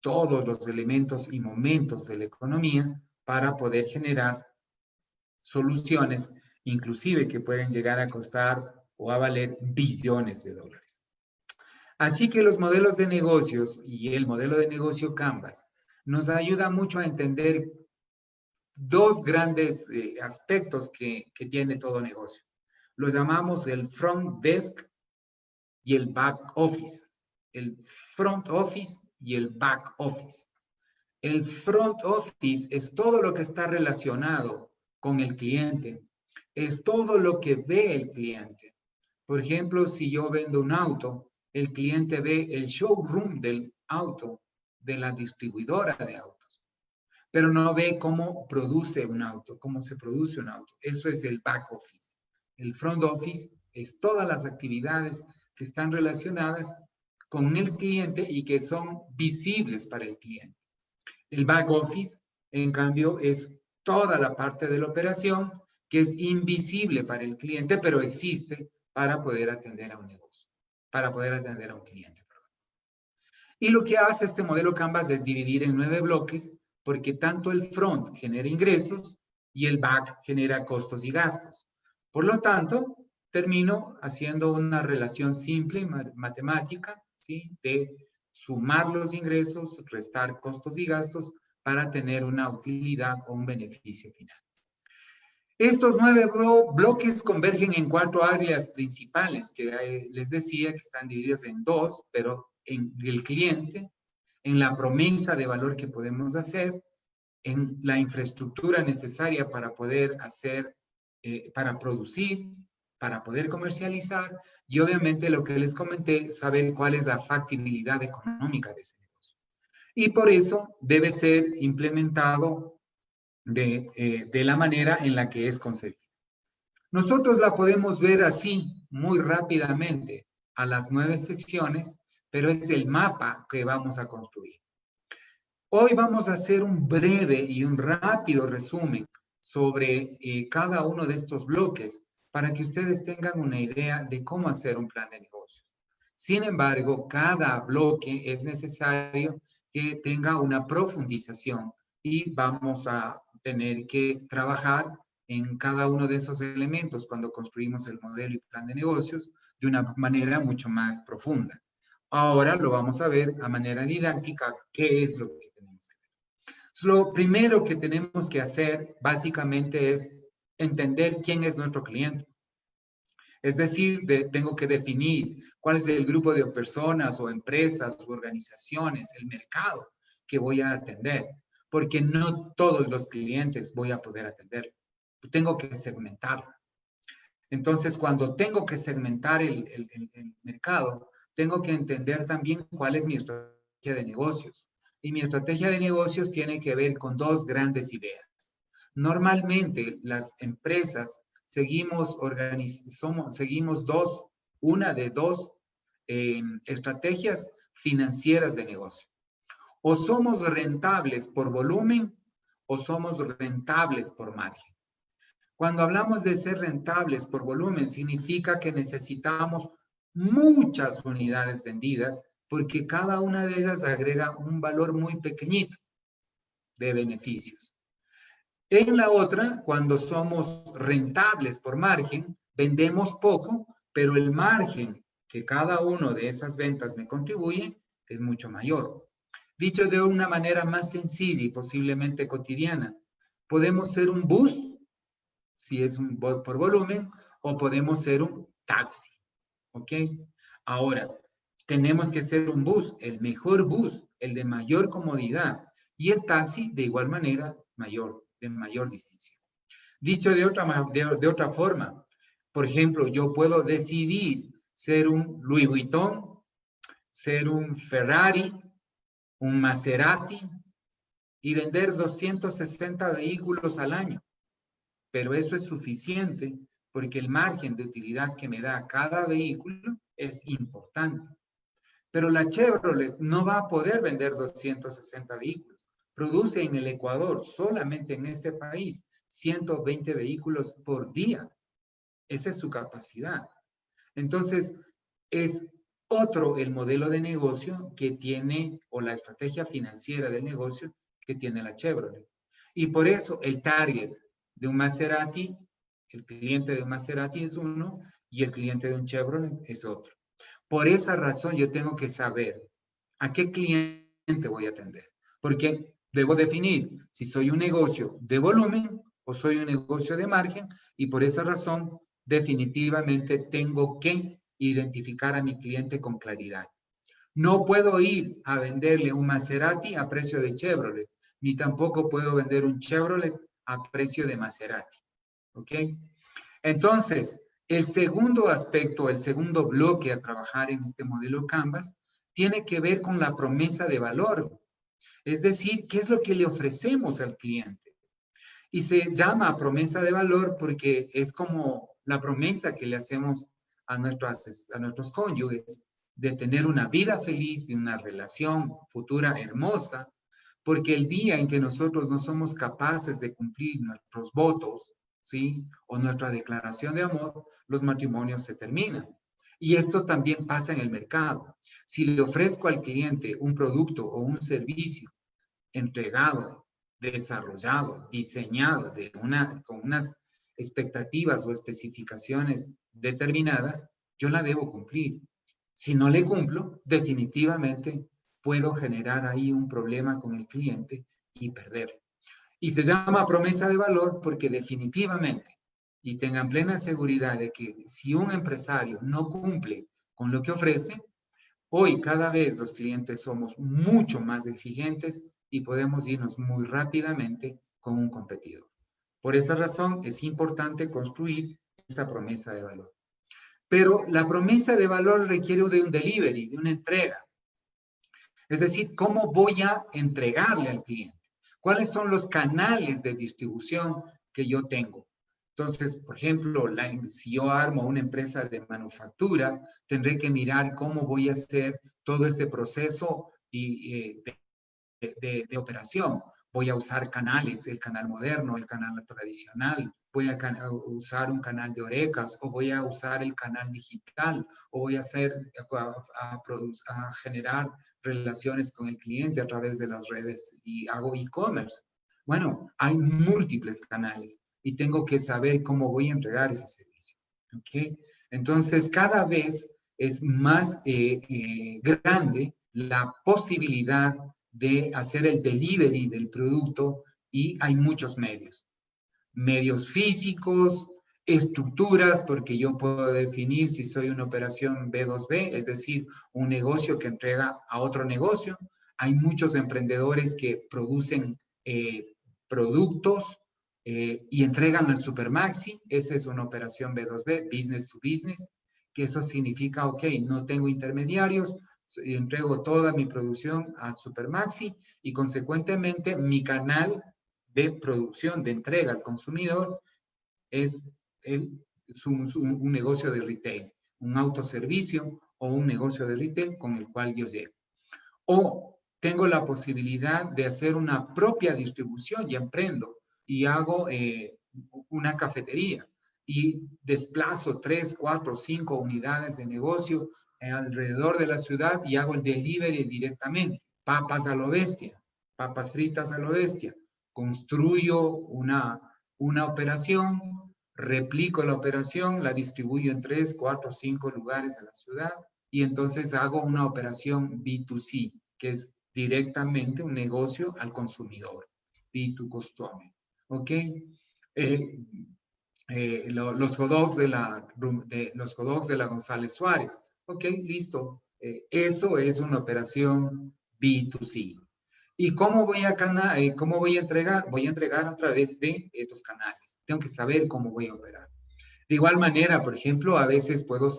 todos los elementos y momentos de la economía para poder generar soluciones, inclusive que pueden llegar a costar o a valer billones de dólares. Así que los modelos de negocios y el modelo de negocio Canvas nos ayuda mucho a entender 2 grandes aspectos que tiene todo negocio. Lo llamamos el front desk y el back office. el front office y el back office. El front office es todo lo que está relacionado con el cliente, es todo lo que ve el cliente. Por ejemplo, si yo vendo un auto, el cliente ve el showroom del auto, de la distribuidora de autos, pero no ve cómo produce un auto, cómo se produce un auto. Eso es el back office. El front office es todas las actividades que están relacionadas con el cliente y que son visibles para el cliente. El back office, en cambio, es toda la parte de la operación que es invisible para el cliente, pero existe para poder atender a un negocio, para poder atender a un cliente. Y lo que hace este modelo Canvas es dividir en 9 bloques, porque tanto el front genera ingresos y el back genera costos y gastos. Por lo tanto, termino haciendo una relación simple matemática, ¿sí? De sumar los ingresos, restar costos y gastos para tener una utilidad o un beneficio final. Estos 9 bloques convergen en 4 áreas principales que les decía que están divididas en 2, pero en el cliente, en la promesa de valor que podemos hacer, en la infraestructura necesaria para poder hacer, para producir, para poder comercializar, y obviamente lo que les comenté, saber cuál es la factibilidad económica de ese negocio. Y por eso debe ser implementado de la manera en la que es concebido. Nosotros la podemos ver así, muy rápidamente, a las 9 secciones, pero es el mapa que vamos a construir. Hoy vamos a hacer un breve y un rápido resumen sobre cada uno de estos bloques para que ustedes tengan una idea de cómo hacer un plan de negocio. Sin embargo, cada bloque es necesario que tenga una profundización y vamos a tener que trabajar en cada uno de esos elementos cuando construimos el modelo y plan de negocios de una manera mucho más profunda. Ahora lo vamos a ver a manera didáctica, qué es lo que tenemos que ver. Lo primero que tenemos que hacer básicamente es entender quién es nuestro cliente. Es decir, tengo que definir cuál es el grupo de personas o empresas o organizaciones, el mercado que voy a atender, porque no todos los clientes voy a poder atender. Tengo que segmentarlo. Entonces, cuando tengo que segmentar el mercado, tengo que entender también cuál es mi estrategia de negocios. Y mi estrategia de negocios tiene que ver con 2 grandes ideas. Normalmente, las empresas seguimos una de dos estrategias financieras de negocio. O somos rentables por volumen o somos rentables por margen. Cuando hablamos de ser rentables por volumen, significa que necesitamos muchas unidades vendidas porque cada una de ellas agrega un valor muy pequeñito de beneficios. En la otra, cuando somos rentables por margen, vendemos poco, pero el margen que cada uno de esas ventas me contribuye es mucho mayor. Dicho de una manera más sencilla y posiblemente cotidiana, podemos ser un bus, si es por volumen, o podemos ser un taxi, ¿ok? Ahora, tenemos que ser un bus, el mejor bus, el de mayor comodidad, y el taxi de igual manera de mayor distinción. Dicho de otra forma, por ejemplo, yo puedo decidir ser un Louis Vuitton, ser un Ferrari, un Maserati y vender 260 vehículos al año. Pero eso es suficiente porque el margen de utilidad que me da cada vehículo es importante. Pero la Chevrolet no va a poder vender 260 vehículos. Produce en el Ecuador, solamente en este país, 120 vehículos por día. Esa es su capacidad. Entonces, es otro el modelo de negocio que tiene, o la estrategia financiera del negocio que tiene la Chevrolet. Y por eso el target de un Maserati, el cliente de un Maserati es uno y el cliente de un Chevrolet es otro. Por esa razón yo tengo que saber a qué cliente voy a atender. Porque debo definir si soy un negocio de volumen o soy un negocio de margen y por esa razón definitivamente tengo que identificar a mi cliente con claridad. No puedo ir a venderle un Maserati a precio de Chevrolet, ni tampoco puedo vender un Chevrolet a precio de Maserati. ¿Ok? Entonces, el segundo aspecto, el segundo bloque a trabajar en este modelo Canvas, tiene que ver con la promesa de valor. Es decir, ¿qué es lo que le ofrecemos al cliente? Y se llama promesa de valor porque es como la promesa que le hacemos a nuestros cónyuges de tener una vida feliz, de una relación futura hermosa, porque el día en que nosotros no somos capaces de cumplir nuestros votos, ¿sí? O nuestra declaración de amor, los matrimonios se terminan. Y esto también pasa en el mercado. Si le ofrezco al cliente un producto o un servicio entregado, desarrollado, diseñado con unas expectativas o especificaciones determinadas, yo la debo cumplir. Si no le cumplo, definitivamente puedo generar ahí un problema con el cliente y perder. Y se llama promesa de valor porque definitivamente, y tengan plena seguridad de que si un empresario no cumple con lo que ofrece, hoy cada vez los clientes somos mucho más exigentes y podemos irnos muy rápidamente con un competidor. Por esa razón es importante construir esta promesa de valor. Pero la promesa de valor requiere de un delivery, de una entrega. Es decir, ¿cómo voy a entregarle al cliente? ¿Cuáles son los canales de distribución que yo tengo? Entonces, por ejemplo, si yo armo una empresa de manufactura, tendré que mirar cómo voy a hacer todo este proceso de operación. Voy a usar canales, el canal moderno, el canal tradicional, voy a usar un canal de orecas, o voy a usar el canal digital, o voy a generar relaciones con el cliente a través de las redes y hago e-commerce. Bueno, hay múltiples canales y tengo que saber cómo voy a entregar ese servicio. ¿Okay? Entonces, cada vez es más grande la posibilidad de hacer el delivery del producto y hay muchos medios. Medios físicos, estructuras, porque yo puedo definir si soy una operación B2B, es decir, un negocio que entrega a otro negocio. Hay muchos emprendedores que producen productos y entregan al Supermaxi. Esa es una operación B2B, business to business, que eso significa, ok, no tengo intermediarios, entrego toda mi producción a Supermaxi y consecuentemente mi canal de producción, de entrega al consumidor es un negocio de retail, un autoservicio o un negocio de retail con el cual yo llego. O tengo la posibilidad de hacer una propia distribución y emprendo y hago una cafetería y desplazo 3, 4, 5 unidades de negocio alrededor de la ciudad y hago el delivery directamente. Papas a lo bestia, papas fritas a lo bestia. Construyo una operación, replico la operación, la distribuyo en 3, 4, 5 lugares de la ciudad y entonces hago una operación B2C, que es directamente un negocio al consumidor, B2 customer. ¿Ok? Los hot dogs de la González Suárez. Ok, listo. Eso es una operación B2C. ¿Y cómo voy a entregar? Voy a entregar a través de estos canales. Tengo que saber cómo voy a operar. De igual manera, por ejemplo, a veces puedo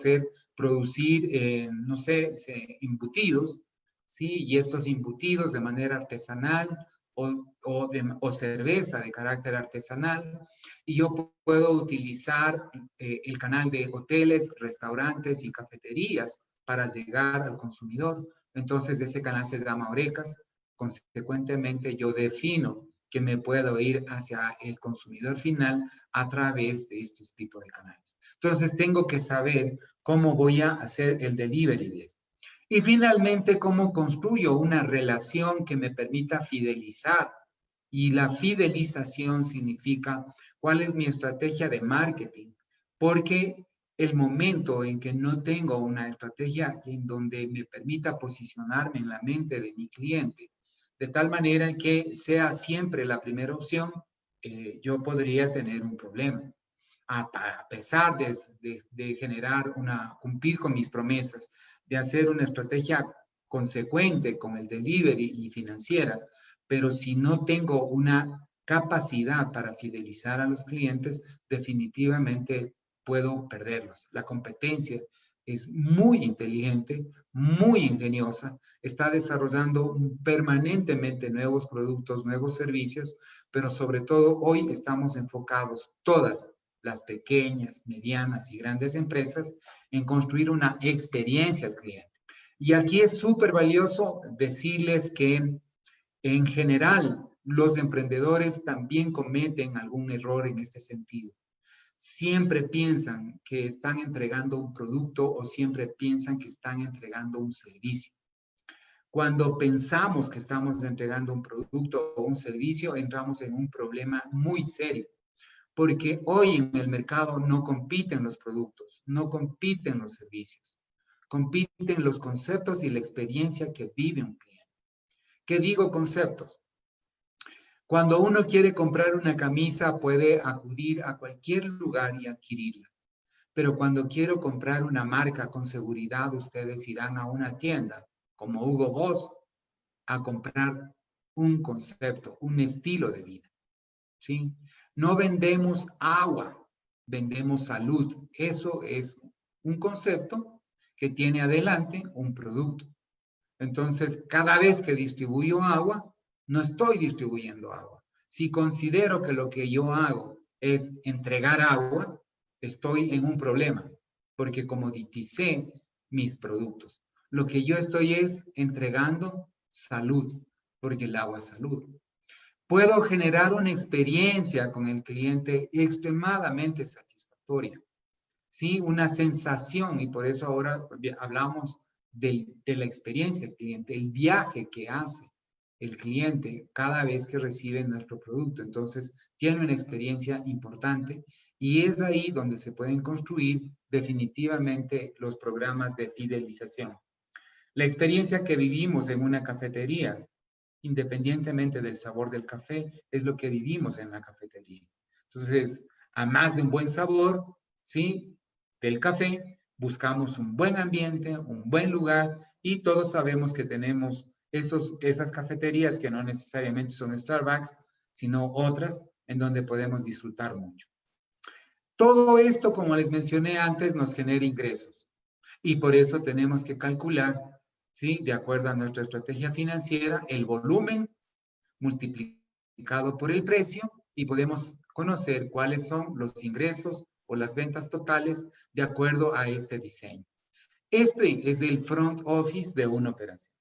producir, no sé, embutidos, ¿sí? Y estos embutidos de manera artesanal o cerveza de carácter artesanal. Y yo puedo utilizar el canal de hoteles, restaurantes y cafeterías para llegar al consumidor. Entonces, ese canal se llama Orecas. Consecuentemente, yo defino que me puedo ir hacia el consumidor final a través de estos tipos de canales. Entonces, tengo que saber cómo voy a hacer el delivery de esto. Y finalmente, cómo construyo una relación que me permita fidelizar. Y la fidelización significa cuál es mi estrategia de marketing. Porque el momento en que no tengo una estrategia en donde me permita posicionarme en la mente de mi cliente, de tal manera que sea siempre la primera opción, yo podría tener un problema. A pesar de generar cumplir con mis promesas, de hacer una estrategia consecuente con el delivery y financiera, pero si no tengo una capacidad para fidelizar a los clientes, definitivamente puedo perderlos. La competencia es muy inteligente, muy ingeniosa, está desarrollando permanentemente nuevos productos, nuevos servicios, pero sobre todo hoy estamos enfocados todas las pequeñas, medianas y grandes empresas en construir una experiencia al cliente. Y aquí es súper valioso decirles que en general los emprendedores también cometen algún error en este sentido. Siempre piensan que están entregando un producto o siempre piensan que están entregando un servicio. Cuando pensamos que estamos entregando un producto o un servicio, entramos en un problema muy serio, porque hoy en el mercado no compiten los productos, no compiten los servicios, compiten los conceptos y la experiencia que vive un cliente. ¿Qué digo conceptos? Cuando uno quiere comprar una camisa, puede acudir a cualquier lugar y adquirirla. Pero cuando quiero comprar una marca con seguridad, ustedes irán a una tienda como Hugo Boss a comprar un concepto, un estilo de vida. ¿Sí? No vendemos agua, vendemos salud. Eso es un concepto que tiene adelante un producto. Entonces, cada vez que distribuyo agua, no estoy distribuyendo agua. Si considero que lo que yo hago es entregar agua, estoy en un problema, porque comoditicé mis productos. Lo que yo estoy es entregando salud, porque el agua es salud. Puedo generar una experiencia con el cliente extremadamente satisfactoria, ¿sí? Una sensación, y por eso ahora hablamos de la experiencia del cliente, el viaje que hace el cliente cada vez que recibe nuestro producto. Entonces, tiene una experiencia importante y es ahí donde se pueden construir definitivamente los programas de fidelización. La experiencia que vivimos en una cafetería, independientemente del sabor del café, es lo que vivimos en la cafetería. Entonces, a más de un buen sabor, ¿sí?, del café, buscamos un buen ambiente, un buen lugar, y todos sabemos que tenemos esas cafeterías que no necesariamente son Starbucks, sino otras en donde podemos disfrutar mucho. Todo esto, como les mencioné antes, nos genera ingresos, y por eso tenemos que calcular, ¿sí?, de acuerdo a nuestra estrategia financiera, el volumen multiplicado por el precio, y podemos conocer cuáles son los ingresos o las ventas totales de acuerdo a este diseño. Este es el front office de una operación.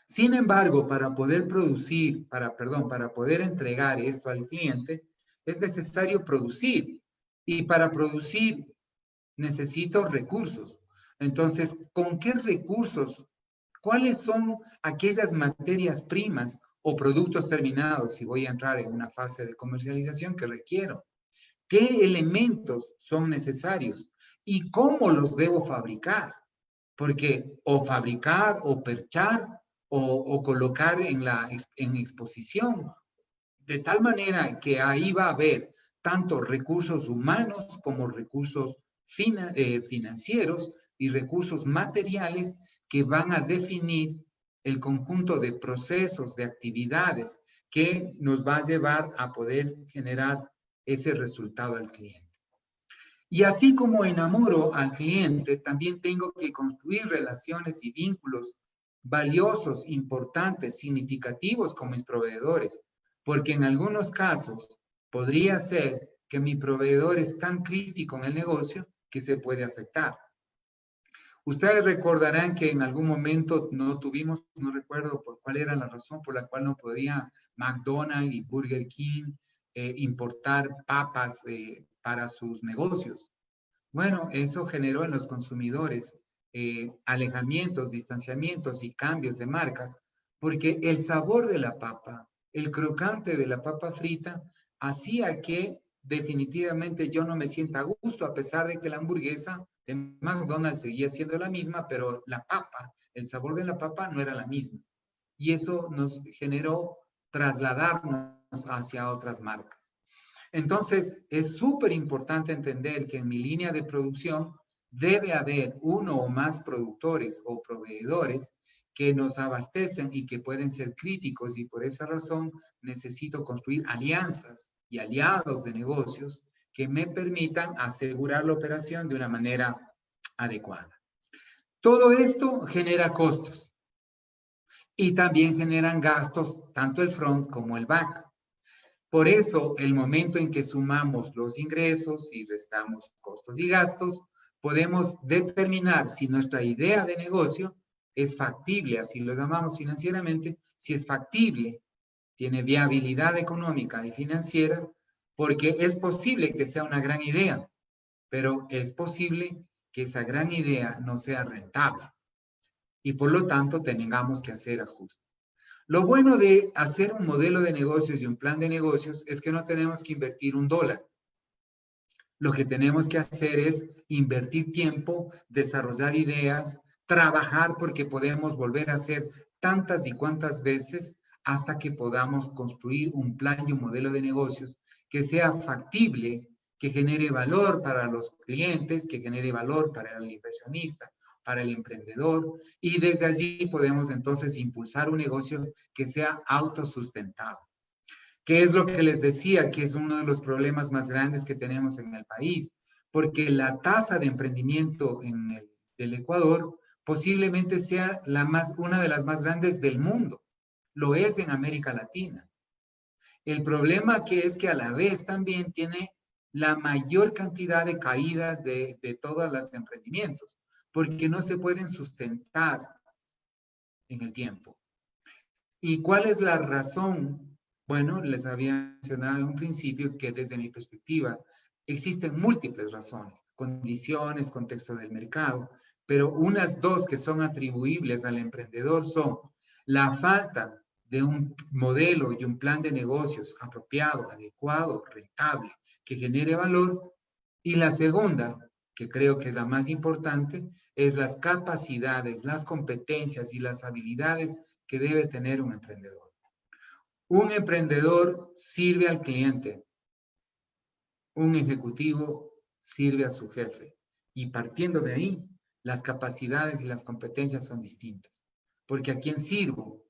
Sin embargo, para poder poder entregar esto al cliente, es necesario producir. Y para producir necesito recursos. Entonces, ¿con qué recursos? ¿Cuáles son aquellas materias primas o productos terminados, si voy a entrar en una fase de comercialización, que requiero? ¿Qué elementos son necesarios? ¿Y cómo los debo fabricar? Porque o fabricar, o perchar, o colocar en exposición, de tal manera que ahí va a haber tanto recursos humanos como recursos financieros y recursos materiales que van a definir el conjunto de procesos, de actividades que nos va a llevar a poder generar ese resultado al cliente. Y así como enamoro al cliente, también tengo que construir relaciones y vínculos valiosos, importantes, significativos con mis proveedores, porque en algunos casos podría ser que mi proveedor es tan crítico en el negocio que se puede afectar. Ustedes recordarán que en algún momento no tuvimos, no recuerdo por cuál era la razón por la cual no podía McDonald's y Burger King importar papas para sus negocios. Bueno, eso generó en los consumidores alejamientos, distanciamientos y cambios de marcas, porque el sabor de la papa, el crocante de la papa frita, hacía que definitivamente yo no me sienta a gusto, a pesar de que la hamburguesa de McDonald's seguía siendo la misma, pero la papa, el sabor de la papa no era la misma. Y eso nos generó trasladarnos hacia otras marcas. Entonces, es súper importante entender que en mi línea de producción debe haber uno o más productores o proveedores que nos abastecen y que pueden ser críticos, y por esa razón necesito construir alianzas y aliados de negocios que me permitan asegurar la operación de una manera adecuada. Todo esto genera costos y también generan gastos, tanto el front como el back. Por eso, el momento en que sumamos los ingresos y restamos costos y gastos, podemos determinar si nuestra idea de negocio es factible, así lo llamamos financieramente, si es factible, tiene viabilidad económica y financiera, porque es posible que sea una gran idea, pero es posible que esa gran idea no sea rentable y por lo tanto tengamos que hacer ajustes. Lo bueno de hacer un modelo de negocios y un plan de negocios es que no tenemos que invertir $1. Lo que tenemos que hacer es invertir tiempo, desarrollar ideas, trabajar porque podemos volver a hacer tantas y cuantas veces hasta que podamos construir un plan y un modelo de negocios que sea factible, que genere valor para los clientes, que genere valor para el inversionista, para el emprendedor, y desde allí podemos entonces impulsar un negocio que sea autosustentable. ¿Qué es lo que les decía? Que es uno de los problemas más grandes que tenemos en el país, porque la tasa de emprendimiento en el Ecuador posiblemente sea una de las más grandes del mundo. Lo es en América Latina. El problema que es que a la vez también tiene la mayor cantidad de caídas de todos los emprendimientos, porque no se pueden sustentar en el tiempo. ¿Y cuál es la razón? Bueno, les había mencionado en un principio que desde mi perspectiva existen múltiples razones, condiciones, contexto del mercado, pero unas dos que son atribuibles al emprendedor son la falta de un modelo y un plan de negocios apropiado, adecuado, rentable, que genere valor, y la segunda, que creo que es la más importante, es las capacidades, las competencias y las habilidades que debe tener un emprendedor. Un emprendedor sirve al cliente, un ejecutivo sirve a su jefe, y partiendo de ahí, las capacidades y las competencias son distintas, porque a quien sirvo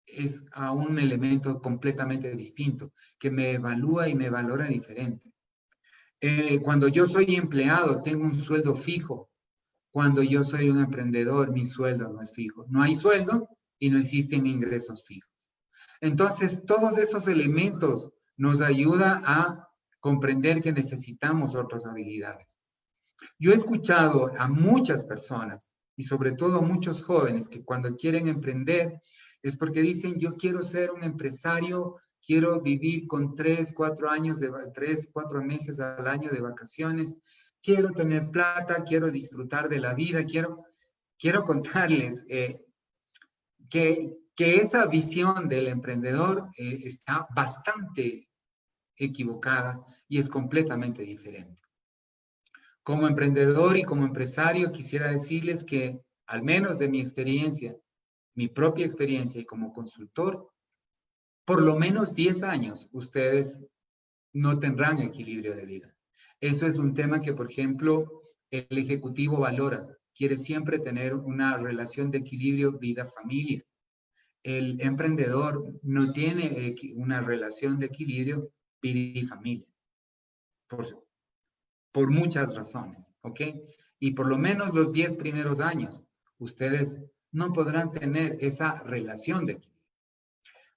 es a un elemento completamente distinto, que me evalúa y me valora diferente. Cuando yo soy empleado, tengo un sueldo fijo. Cuando yo soy un emprendedor, mi sueldo no es fijo. No hay sueldo y no existen ingresos fijos. Entonces, todos esos elementos nos ayudan a comprender que necesitamos otras habilidades. Yo he escuchado a muchas personas y sobre todo a muchos jóvenes que cuando quieren emprender es porque dicen, yo quiero ser un empresario, quiero vivir con 4 meses al año de vacaciones, quiero tener plata, quiero disfrutar de la vida, quiero contarles que esa visión del emprendedor está bastante equivocada y es completamente diferente. Como emprendedor y como empresario quisiera decirles que, al menos de mi experiencia, mi propia experiencia y como consultor, por lo menos 10 años ustedes no tendrán equilibrio de vida. Eso es un tema que, por ejemplo, el ejecutivo valora. Quiere siempre tener una relación de equilibrio vida-familia. El emprendedor no tiene una relación de equilibrio vida y familia. Por muchas razones, ¿ok? Y por lo menos los 10 primeros años, ustedes no podrán tener esa relación de equilibrio.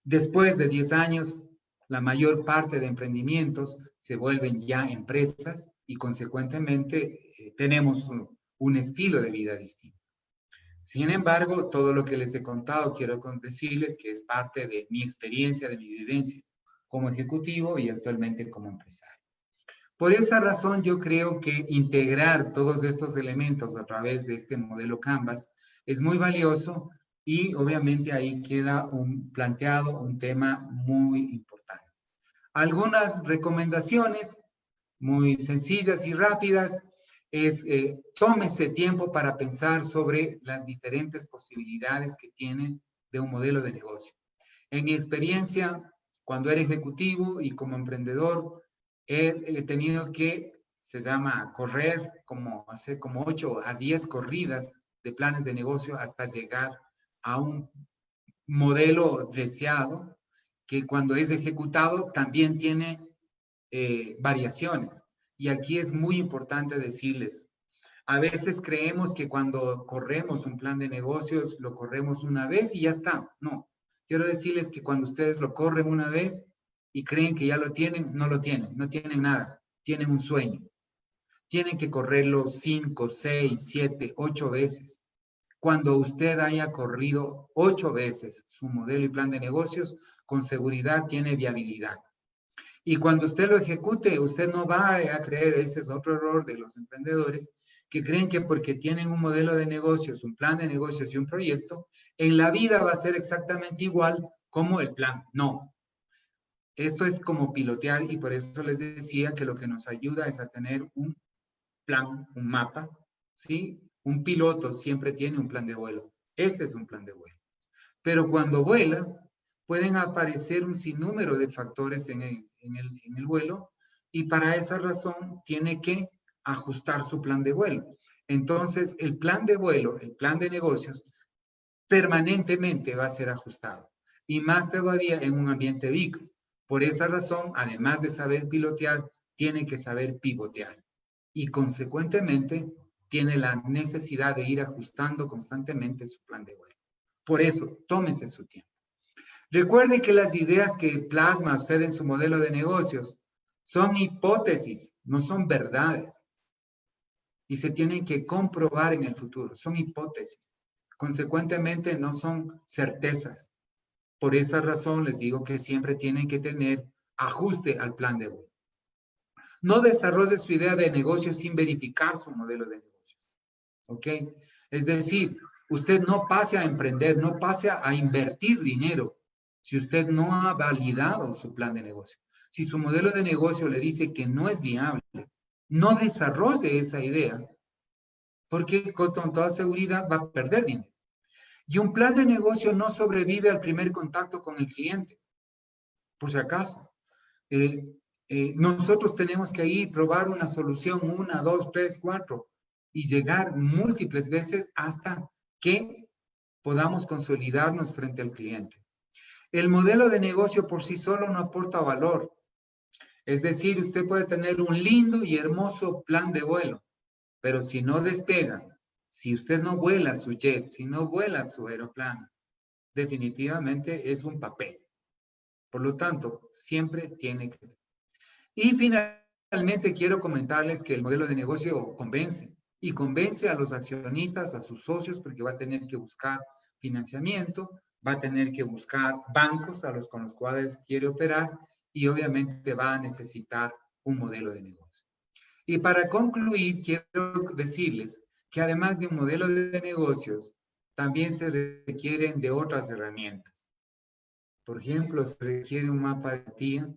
Después de 10 años, la mayor parte de emprendimientos se vuelven ya empresas y consecuentemente tenemos un estilo de vida distinto. Sin embargo, todo lo que les he contado, quiero decirles que es parte de mi experiencia, de mi vivencia como ejecutivo y actualmente como empresario. Por esa razón, yo creo que integrar todos estos elementos a través de este modelo Canvas es muy valioso y obviamente ahí queda planteado un tema muy importante. Algunas recomendaciones muy sencillas y rápidas es tómese tiempo para pensar sobre las diferentes posibilidades que tiene de un modelo de negocio. En mi experiencia, cuando era ejecutivo y como emprendedor, he tenido que, se llama hacer como 8 a 10 corridas de planes de negocio hasta llegar a un modelo deseado que cuando es ejecutado también tiene variaciones. Y aquí es muy importante decirles, a veces creemos que cuando corremos un plan de negocios, lo corremos una vez y ya está. No, quiero decirles que cuando ustedes lo corren una vez y creen que ya lo tienen, no tienen nada, tienen un sueño. Tienen que correrlo 5, 6, 7, 8 veces. Cuando usted haya corrido 8 veces su modelo y plan de negocios, con seguridad tiene viabilidad. Y cuando usted lo ejecute, usted no va a creer, ese es otro error de los emprendedores, que creen que porque tienen un modelo de negocios, un plan de negocios y un proyecto, en la vida va a ser exactamente igual como el plan. No. Esto es como pilotear y por eso les decía que lo que nos ayuda es a tener un plan, un mapa, ¿sí? Un piloto siempre tiene un plan de vuelo. Ese es un plan de vuelo. Pero cuando vuela, pueden aparecer un sinnúmero de factores en el vuelo y para esa razón tiene que ajustar su plan de vuelo. Entonces, el plan de vuelo, el plan de negocios, permanentemente va a ser ajustado. Y más todavía en un ambiente big. Por esa razón, además de saber pilotear, tiene que saber pivotear. Y consecuentemente, tiene la necesidad de ir ajustando constantemente su plan de vuelo. Por eso, tómese su tiempo. Recuerde que las ideas que plasma usted en su modelo de negocios son hipótesis, no son verdades. Y se tienen que comprobar en el futuro, son hipótesis. Consecuentemente, no son certezas. Por esa razón, les digo que siempre tienen que tener ajuste al plan de vuelo. No desarrolle su idea de negocio sin verificar su modelo de negocio. ¿Ok? Es decir, usted no pase a emprender, no pase a invertir dinero si usted no ha validado su plan de negocio. Si su modelo de negocio le dice que no es viable, no desarrolle esa idea, porque con toda seguridad va a perder dinero. Y un plan de negocio no sobrevive al primer contacto con el cliente, por si acaso. Nosotros tenemos que ir, probar una solución, 1, 2, 3, 4, y llegar múltiples veces hasta que podamos consolidarnos frente al cliente. El modelo de negocio por sí solo no aporta valor. Es decir, usted puede tener un lindo y hermoso plan de vuelo, pero si no despega, si usted no vuela su jet, si no vuela su aeroplano, definitivamente es un papel. Por lo tanto, siempre tiene que... Y finalmente quiero comentarles que el modelo de negocio convence y convence a los accionistas, a sus socios, porque va a tener que buscar financiamiento, va a tener que buscar bancos con los cuales quiere operar y obviamente va a necesitar un modelo de negocio. Y para concluir, quiero decirles que además de un modelo de negocios, también se requieren de otras herramientas. Por ejemplo, se requiere un mapa de empatía.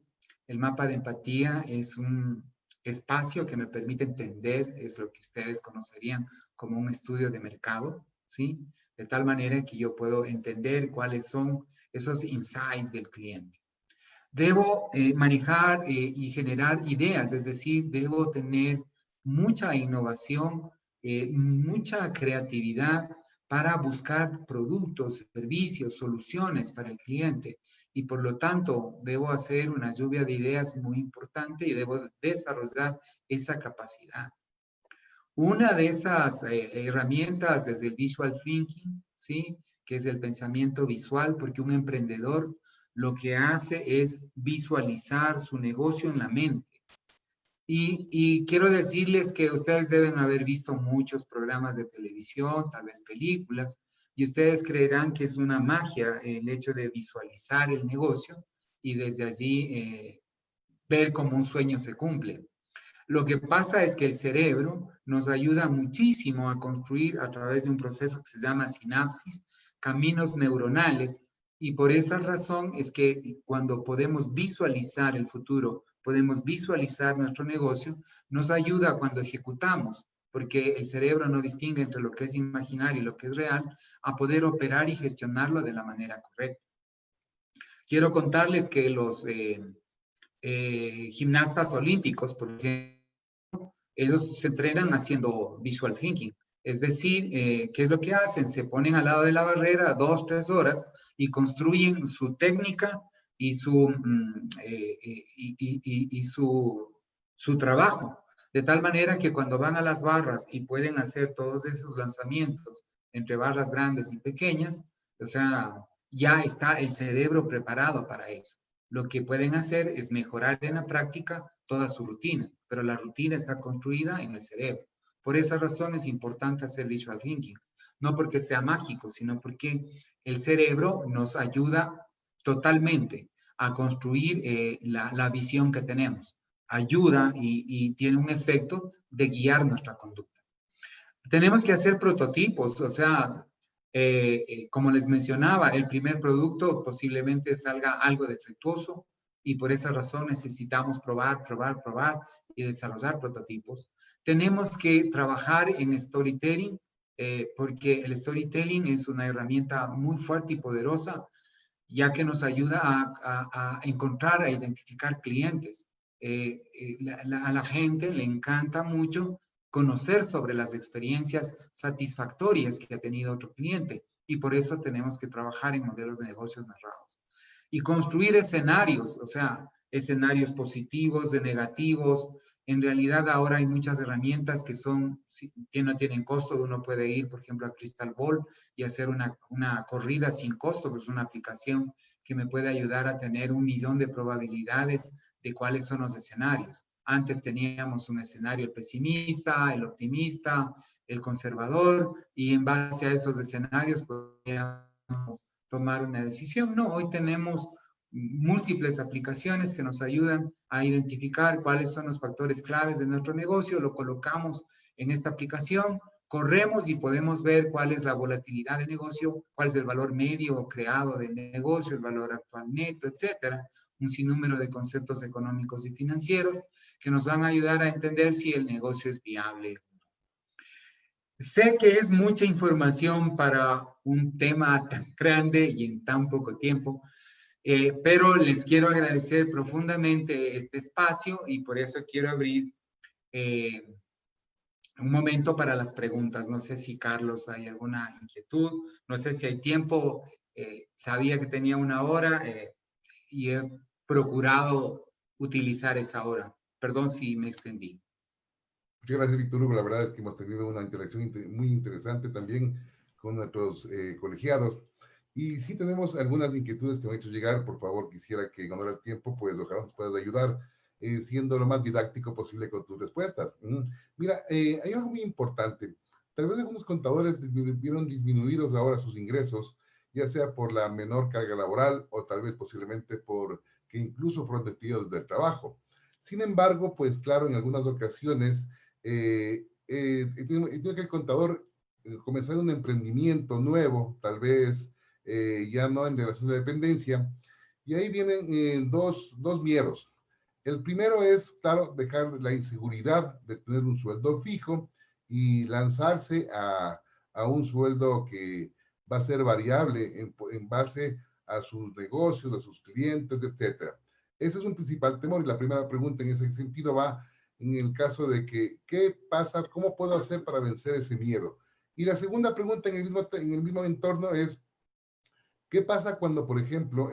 El mapa de empatía es un espacio que me permite entender, es lo que ustedes conocerían como un estudio de mercado, ¿sí? De tal manera que yo puedo entender cuáles son esos insights del cliente. Debo manejar y generar ideas, es decir, debo tener mucha innovación, mucha creatividad para buscar productos, servicios, soluciones para el cliente. Y por lo tanto, debo hacer una lluvia de ideas muy importante y debo desarrollar esa capacidad. Una de esas herramientas es el visual thinking, ¿sí? Que es el pensamiento visual, porque un emprendedor lo que hace es visualizar su negocio en la mente. Y quiero decirles que ustedes deben haber visto muchos programas de televisión, tal vez películas, y ustedes creerán que es una magia el hecho de visualizar el negocio y desde allí ver cómo un sueño se cumple. Lo que pasa es que el cerebro nos ayuda muchísimo a construir a través de un proceso que se llama sinapsis, caminos neuronales, y por esa razón es que cuando podemos visualizar el futuro, podemos visualizar nuestro negocio, nos ayuda cuando ejecutamos, porque el cerebro no distingue entre lo que es imaginario y lo que es real, a poder operar y gestionarlo de la manera correcta. Quiero contarles que los gimnastas olímpicos, por ejemplo, ellos se entrenan haciendo visual thinking. Es decir, ¿qué es lo que hacen? Se ponen al lado de la barrera 2, 3 horas y construyen su técnica y su trabajo. De tal manera que cuando van a las barras y pueden hacer todos esos lanzamientos entre barras grandes y pequeñas, o sea, ya está el cerebro preparado para eso. Lo que pueden hacer es mejorar en la práctica toda su rutina, pero la rutina está construida en el cerebro. Por esa razón es importante hacer visual thinking. No porque sea mágico, sino porque el cerebro nos ayuda totalmente a construir la visión que tenemos. Ayuda y tiene un efecto de guiar nuestra conducta. Tenemos que hacer prototipos, o sea, como les mencionaba, el primer producto posiblemente salga algo defectuoso y por esa razón necesitamos probar y desarrollar prototipos. Tenemos que trabajar en storytelling, porque el storytelling es una herramienta muy fuerte y poderosa, ya que nos ayuda a encontrar, a identificar clientes. A la gente le encanta mucho conocer sobre las experiencias satisfactorias que ha tenido otro cliente y por eso tenemos que trabajar en modelos de negocios narrados. Y construir escenarios, o sea, escenarios positivos, de negativos. En realidad ahora hay muchas herramientas que no tienen costo. Uno puede ir, por ejemplo, a Crystal Ball y hacer una corrida sin costo, pues una aplicación que me puede ayudar a tener 1.000.000 de probabilidades de cuáles son los escenarios. Antes teníamos un escenario el pesimista, el optimista, el conservador, y en base a esos escenarios podíamos tomar una decisión. No, hoy tenemos múltiples aplicaciones que nos ayudan a identificar cuáles son los factores claves de nuestro negocio, lo colocamos en esta aplicación, corremos y podemos ver cuál es la volatilidad de negocio, cuál es el valor medio creado del negocio, el valor actual neto, etcétera. Un sinnúmero de conceptos económicos y financieros que nos van a ayudar a entender si el negocio es viable. Sé que es mucha información para un tema tan grande y en tan poco tiempo, pero les quiero agradecer profundamente este espacio y por eso quiero abrir un momento para las preguntas. No sé si, Carlos, hay alguna inquietud, no sé si hay tiempo. Sabía que tenía 1 hora y he procurado utilizar esa hora. Perdón si me extendí. Muchas gracias, Víctor Hugo. La verdad es que hemos tenido una interacción muy interesante también con nuestros colegiados. Y sí tenemos algunas inquietudes que me han hecho llegar. Por favor, quisiera que cuando haya el tiempo, pues ojalá nos puedas ayudar siendo lo más didáctico posible con tus respuestas. Mira, hay algo muy importante. Tal vez algunos contadores vieron disminuidos ahora sus ingresos, ya sea por la menor carga laboral o tal vez posiblemente por que incluso fueron despedidos del trabajo. Sin embargo, pues claro, en algunas ocasiones tiene que el contador comenzar un emprendimiento nuevo, tal vez ya no en relación de dependencia, y ahí vienen dos miedos. El primero es, claro, dejar la inseguridad de tener un sueldo fijo y lanzarse a un sueldo que va a ser variable en base a sus negocios, a sus clientes, etcétera. Ese es un principal temor y la primera pregunta en ese sentido va en el caso de que, ¿qué pasa? ¿Cómo puedo hacer para vencer ese miedo? Y la segunda pregunta en el mismo entorno es, ¿qué pasa cuando, por ejemplo,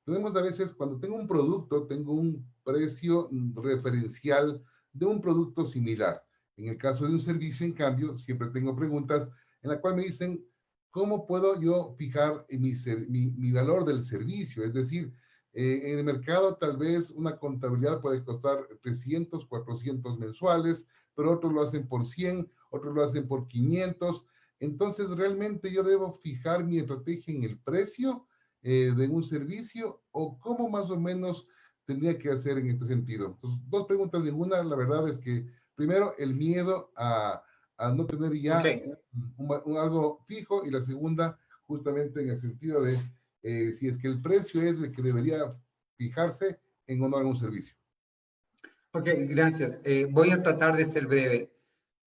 tenemos a veces, cuando tengo un producto, tengo un precio referencial de un producto similar? En el caso de un servicio, en cambio, siempre tengo preguntas en la cual me dicen, ¿cómo puedo yo fijar mi valor del servicio? Es decir, en el mercado tal vez una contabilidad puede costar 300, 400 mensuales, pero otros lo hacen por 100, otros lo hacen por 500. Entonces, ¿realmente yo debo fijar mi estrategia en el precio de un servicio o cómo más o menos tendría que hacer en este sentido? Entonces, 2 preguntas en una. La verdad es que, primero, el miedo a no tener ya algo fijo, y la segunda, justamente en el sentido de si es que el precio es el que debería fijarse en honor a un servicio. Ok, gracias. Voy a tratar de ser breve.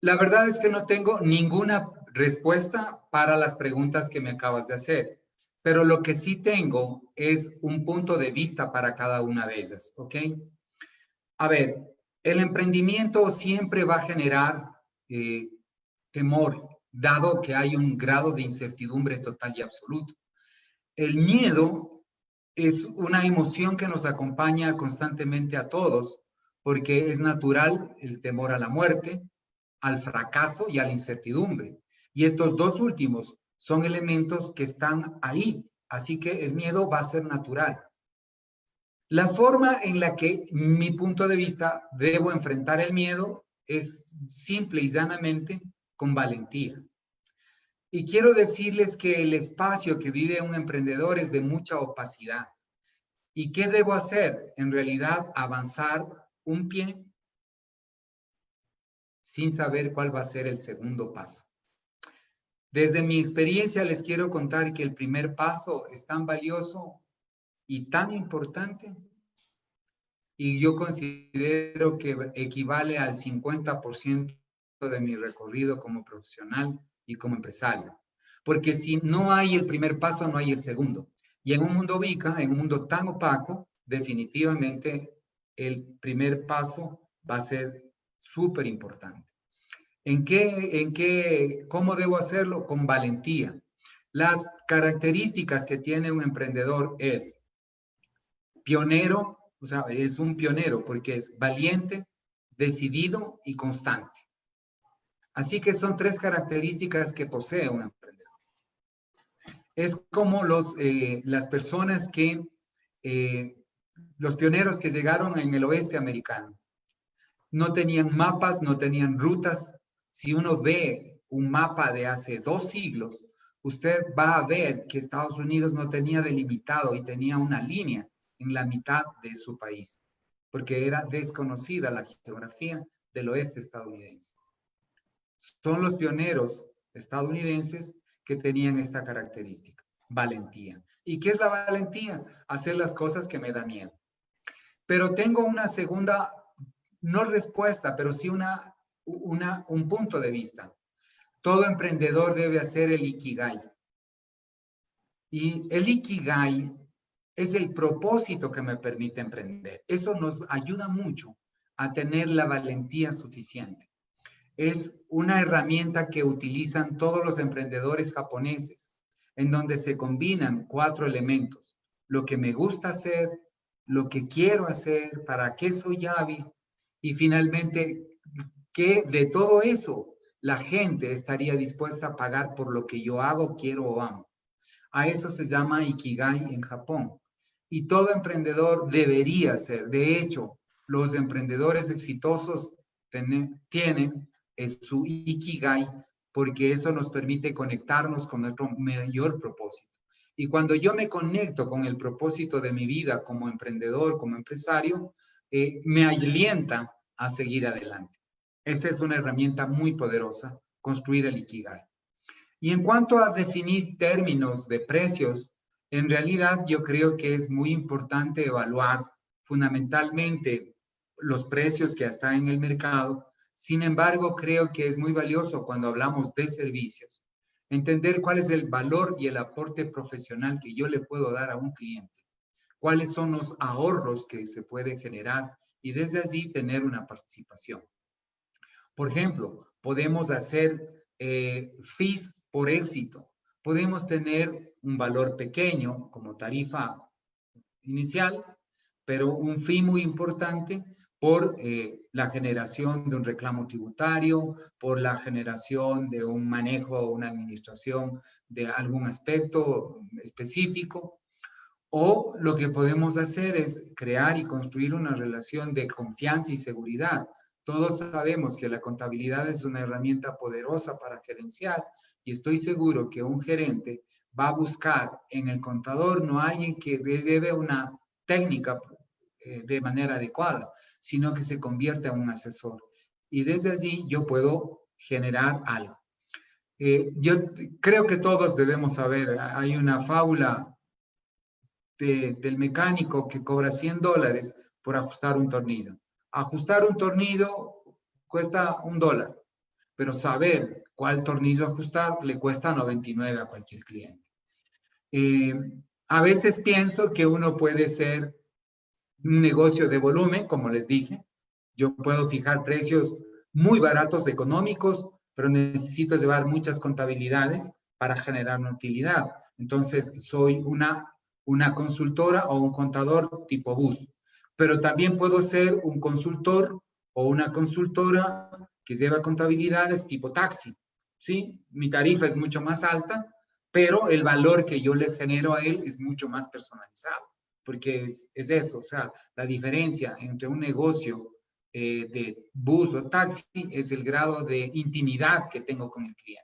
La verdad es que no tengo ninguna respuesta para las preguntas que me acabas de hacer, pero lo que sí tengo es un punto de vista para cada una de ellas, ¿ok? A ver, el emprendimiento siempre va a generar temor, dado que hay un grado de incertidumbre total y absoluto. El miedo es una emoción que nos acompaña constantemente a todos, porque es natural el temor a la muerte, al fracaso y a la incertidumbre. Y estos dos últimos son elementos que están ahí, así que el miedo va a ser natural. La forma en la que, mi punto de vista, debo enfrentar el miedo es simple y llanamente con valentía. Y quiero decirles que el espacio que vive un emprendedor es de mucha opacidad. ¿Y qué debo hacer? En realidad, avanzar un pie sin saber cuál va a ser el segundo paso. Desde mi experiencia les quiero contar que el primer paso es tan valioso y tan importante, y yo considero que equivale al 50% de mi recorrido como profesional y como empresario. Porque si no hay el primer paso, no hay el segundo. Y en un mundo VICA, en un mundo tan opaco, definitivamente el primer paso va a ser súper importante. ¿Cómo debo hacerlo? Con valentía. Las características que tiene un emprendedor es pionero, o sea, es un pionero porque es valiente, decidido y constante. Así que son tres características que posee un emprendedor. Es como las personas que, los pioneros que llegaron en el oeste americano. No tenían mapas, no tenían rutas. Si uno ve un mapa de hace 2 siglos, usted va a ver que Estados Unidos no tenía delimitado y tenía una línea en la mitad de su país, porque era desconocida la geografía del oeste estadounidense. Son los pioneros estadounidenses que tenían esta característica, valentía. ¿Y qué es la valentía? Hacer las cosas que me da miedo. Pero tengo una segunda, no respuesta, pero sí un punto de vista. Todo emprendedor debe hacer el Ikigai. Y el Ikigai es el propósito que me permite emprender. Eso nos ayuda mucho a tener la valentía suficiente. Es una herramienta que utilizan todos los emprendedores japoneses, en donde se combinan 4 elementos. Lo que me gusta hacer, lo que quiero hacer, para qué soy hábil, y finalmente, que de todo eso la gente estaría dispuesta a pagar por lo que yo hago, quiero o amo. A eso se llama Ikigai en Japón. Y todo emprendedor debería ser. De hecho, los emprendedores exitosos tienen su Ikigai, porque eso nos permite conectarnos con nuestro mayor propósito. Y cuando yo me conecto con el propósito de mi vida como emprendedor, como empresario, me alienta a seguir adelante. Esa es una herramienta muy poderosa, construir el Ikigai. Y en cuanto a definir términos de precios, en realidad yo creo que es muy importante evaluar fundamentalmente los precios que están en el mercado. Sin embargo, creo que es muy valioso cuando hablamos de servicios, entender cuál es el valor y el aporte profesional que yo le puedo dar a un cliente, cuáles son los ahorros que se puede generar y desde allí tener una participación. Por ejemplo, podemos hacer fees por éxito. Podemos tener un valor pequeño como tarifa inicial, pero un fee muy importante por la generación de un reclamo tributario, por la generación de un manejo o una administración de algún aspecto específico. O lo que podemos hacer es crear y construir una relación de confianza y seguridad. Todos sabemos que la contabilidad es una herramienta poderosa para gerenciar y estoy seguro que un gerente va a buscar en el contador no alguien que lleve una técnica de manera adecuada, sino que se convierta en un asesor. Y desde allí yo puedo generar algo. Yo creo que todos debemos saber, hay una fábula del mecánico que cobra $100 por ajustar un tornillo. Ajustar un tornillo cuesta $1, pero saber cuál tornillo ajustar le cuesta 99 a cualquier cliente. A veces pienso que uno puede ser un negocio de volumen, como les dije. Yo puedo fijar precios muy baratos, económicos, pero necesito llevar muchas contabilidades para generar una utilidad. Entonces, soy una consultora o un contador tipo bus. Pero también puedo ser un consultor o una consultora que lleva contabilidades tipo taxi, ¿sí? Mi tarifa es mucho más alta, pero el valor que yo le genero a él es mucho más personalizado, porque es eso, o sea, la diferencia entre un negocio de bus o taxi es el grado de intimidad que tengo con el cliente.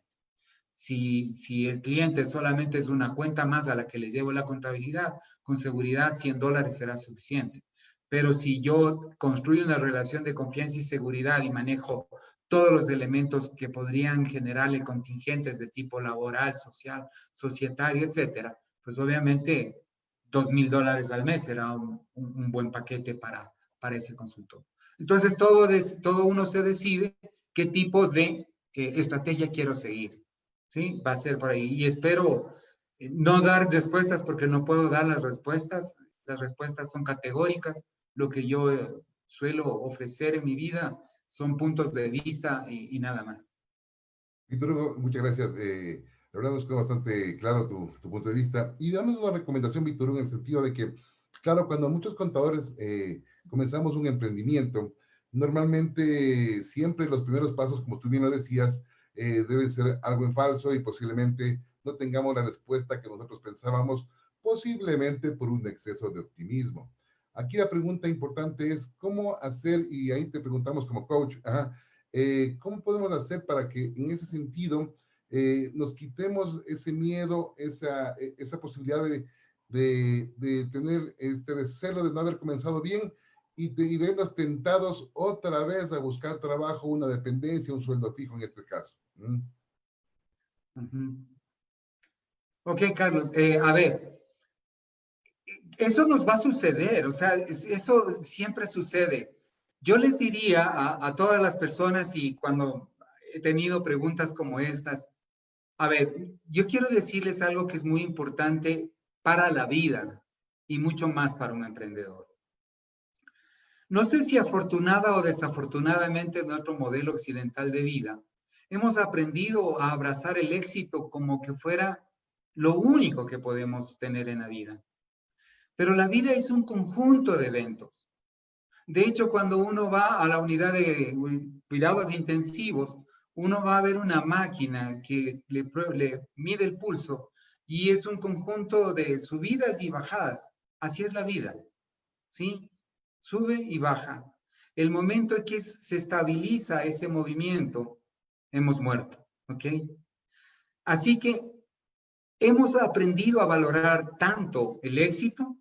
Si el cliente solamente es una cuenta más a la que le llevo la contabilidad, con seguridad $100 será suficiente. Pero si yo construyo una relación de confianza y seguridad y manejo todos los elementos que podrían generarle contingentes de tipo laboral, social, societario, etcétera, pues obviamente $2,000 al mes será un buen paquete para ese consultor. Entonces, todo uno se decide qué tipo de estrategia quiero seguir. ¿Sí? Va a ser por ahí. Y espero no dar respuestas porque no puedo dar las respuestas. Las respuestas son categóricas. Lo que yo suelo ofrecer en mi vida son puntos de vista y nada más. Víctor Hugo, muchas gracias. La verdad nos quedó bastante claro tu punto de vista. Y damos una recomendación, Víctor Hugo, en el sentido de que, claro, cuando muchos contadores comenzamos un emprendimiento, normalmente siempre los primeros pasos, como tú bien lo decías, debe ser algo en falso y posiblemente no tengamos la respuesta que nosotros pensábamos, posiblemente por un exceso de optimismo. Aquí la pregunta importante es cómo hacer, y ahí te preguntamos como coach, ¿cómo podemos hacer para que en ese sentido nos quitemos ese miedo, esa posibilidad de tener este recelo de no haber comenzado bien y vernos tentados otra vez a buscar trabajo, una dependencia, un sueldo fijo en este caso? Ok, Carlos, a ver, eso nos va a suceder, o sea, eso siempre sucede. Yo les diría a todas las personas y cuando he tenido preguntas como estas, a ver, yo quiero decirles algo que es muy importante para la vida y mucho más para un emprendedor. No sé si afortunada o desafortunadamente en nuestro modelo occidental de vida, hemos aprendido a abrazar el éxito como que fuera lo único que podemos tener en la vida. Pero la vida es un conjunto de eventos. De hecho, cuando uno va a la unidad de cuidados intensivos, uno va a ver una máquina que le mide el pulso y es un conjunto de subidas y bajadas. Así es la vida, ¿sí? Sube y baja. El momento en que se estabiliza ese movimiento, hemos muerto, ¿ok? Así que hemos aprendido a valorar tanto el éxito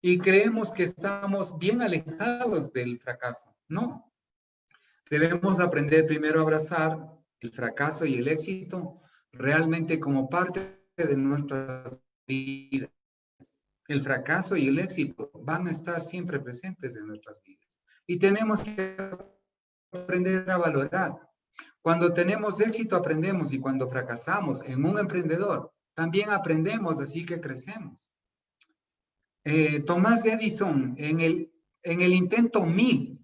y creemos que estamos bien alejados del fracaso. No. Debemos aprender primero a abrazar el fracaso y el éxito realmente como parte de nuestras vidas. El fracaso y el éxito van a estar siempre presentes en nuestras vidas. Y tenemos que aprender a valorar. Cuando tenemos éxito aprendemos y cuando fracasamos en un emprendedor, también aprendemos, así que crecemos. Tomás Edison en el intento 1000,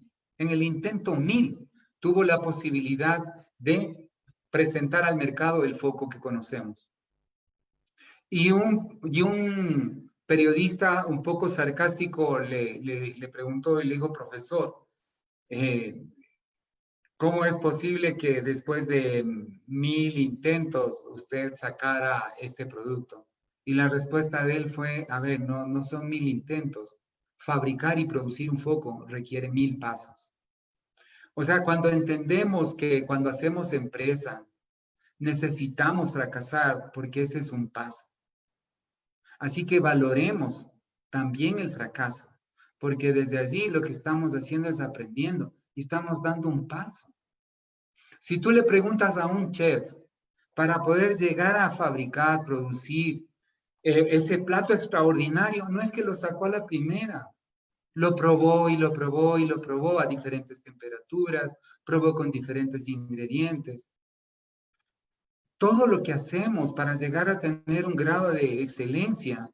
tuvo la posibilidad de presentar al mercado el foco que conocemos. Y un periodista un poco sarcástico le preguntó y le dijo, profesor, ¿cómo es posible que después de 1000 intentos usted sacara este producto? Y la respuesta de él fue, a ver, no son 1000 intentos. Fabricar y producir un foco requiere 1000 pasos. O sea, cuando entendemos que cuando hacemos empresa, necesitamos fracasar porque ese es un paso. Así que valoremos también el fracaso, porque desde allí lo que estamos haciendo es aprendiendo y estamos dando un paso. Si tú le preguntas a un chef para poder llegar a fabricar, producir ese plato extraordinario, no es que lo sacó a la primera. Lo probó y lo probó y lo probó a diferentes temperaturas, probó con diferentes ingredientes. Todo lo que hacemos para llegar a tener un grado de excelencia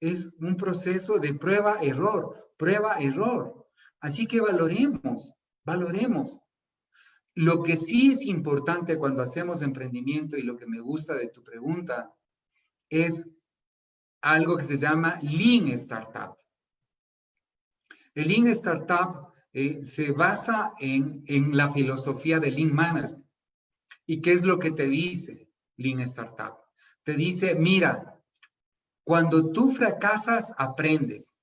es un proceso de prueba-error. Así que valoremos. Lo que sí es importante cuando hacemos emprendimiento, y lo que me gusta de tu pregunta, es algo que se llama Lean Startup. El Lean Startup se basa en la filosofía de Lean Management. ¿Y qué es lo que te dice Lean Startup? Te dice, mira, cuando tú fracasas, aprendes.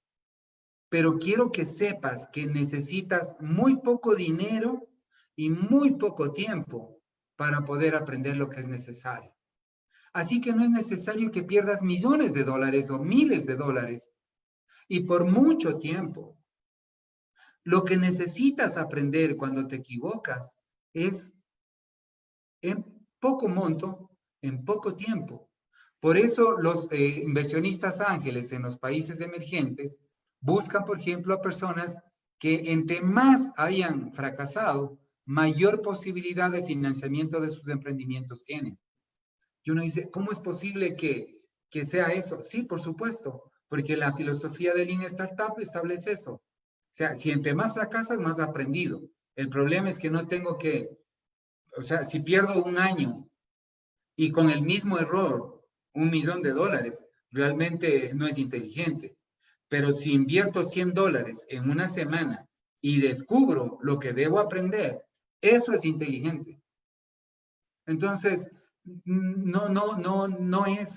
Pero quiero que sepas que necesitas muy poco dinero y muy poco tiempo para poder aprender lo que es necesario. Así que no es necesario que pierdas millones de dólares o miles de dólares y por mucho tiempo. Lo que necesitas aprender cuando te equivocas es en poco monto, en poco tiempo. Por eso los inversionistas ángeles en los países emergentes buscan, por ejemplo, a personas que entre más hayan fracasado, mayor posibilidad de financiamiento de sus emprendimientos tienen. Y uno dice, ¿cómo es posible que sea eso? Sí, por supuesto, porque la filosofía de Lean Startup establece eso. O sea, si entre más fracasas, más aprendido. El problema es que no tengo que, o sea, si pierdo un año y con el mismo error, $1.000.000, realmente no es inteligente. Pero si invierto $100 en una semana y descubro lo que debo aprender, eso es inteligente. Entonces, no es,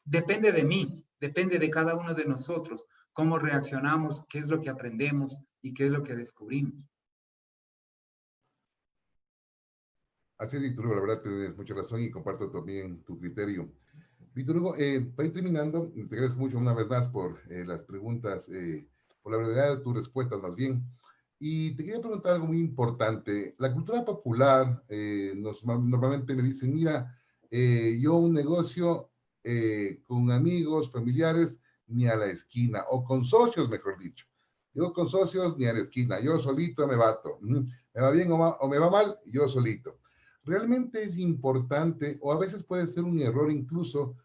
depende de mí, depende de cada uno de nosotros, cómo reaccionamos, qué es lo que aprendemos y qué es lo que descubrimos. Así es, Víctor Hugo, la verdad tienes mucha razón y comparto también tu criterio. Víctor Hugo, para ir terminando, te agradezco mucho una vez más por las preguntas, por la brevedad de tus respuestas más bien. Y te quería preguntar algo muy importante. La cultura popular normalmente me dicen, mira, yo un negocio con amigos, familiares, ni a la esquina, o con socios, mejor dicho. Yo con socios ni a la esquina, yo solito me bato. Me va bien o me va mal, yo solito. Realmente es importante, o a veces puede ser un error incluso,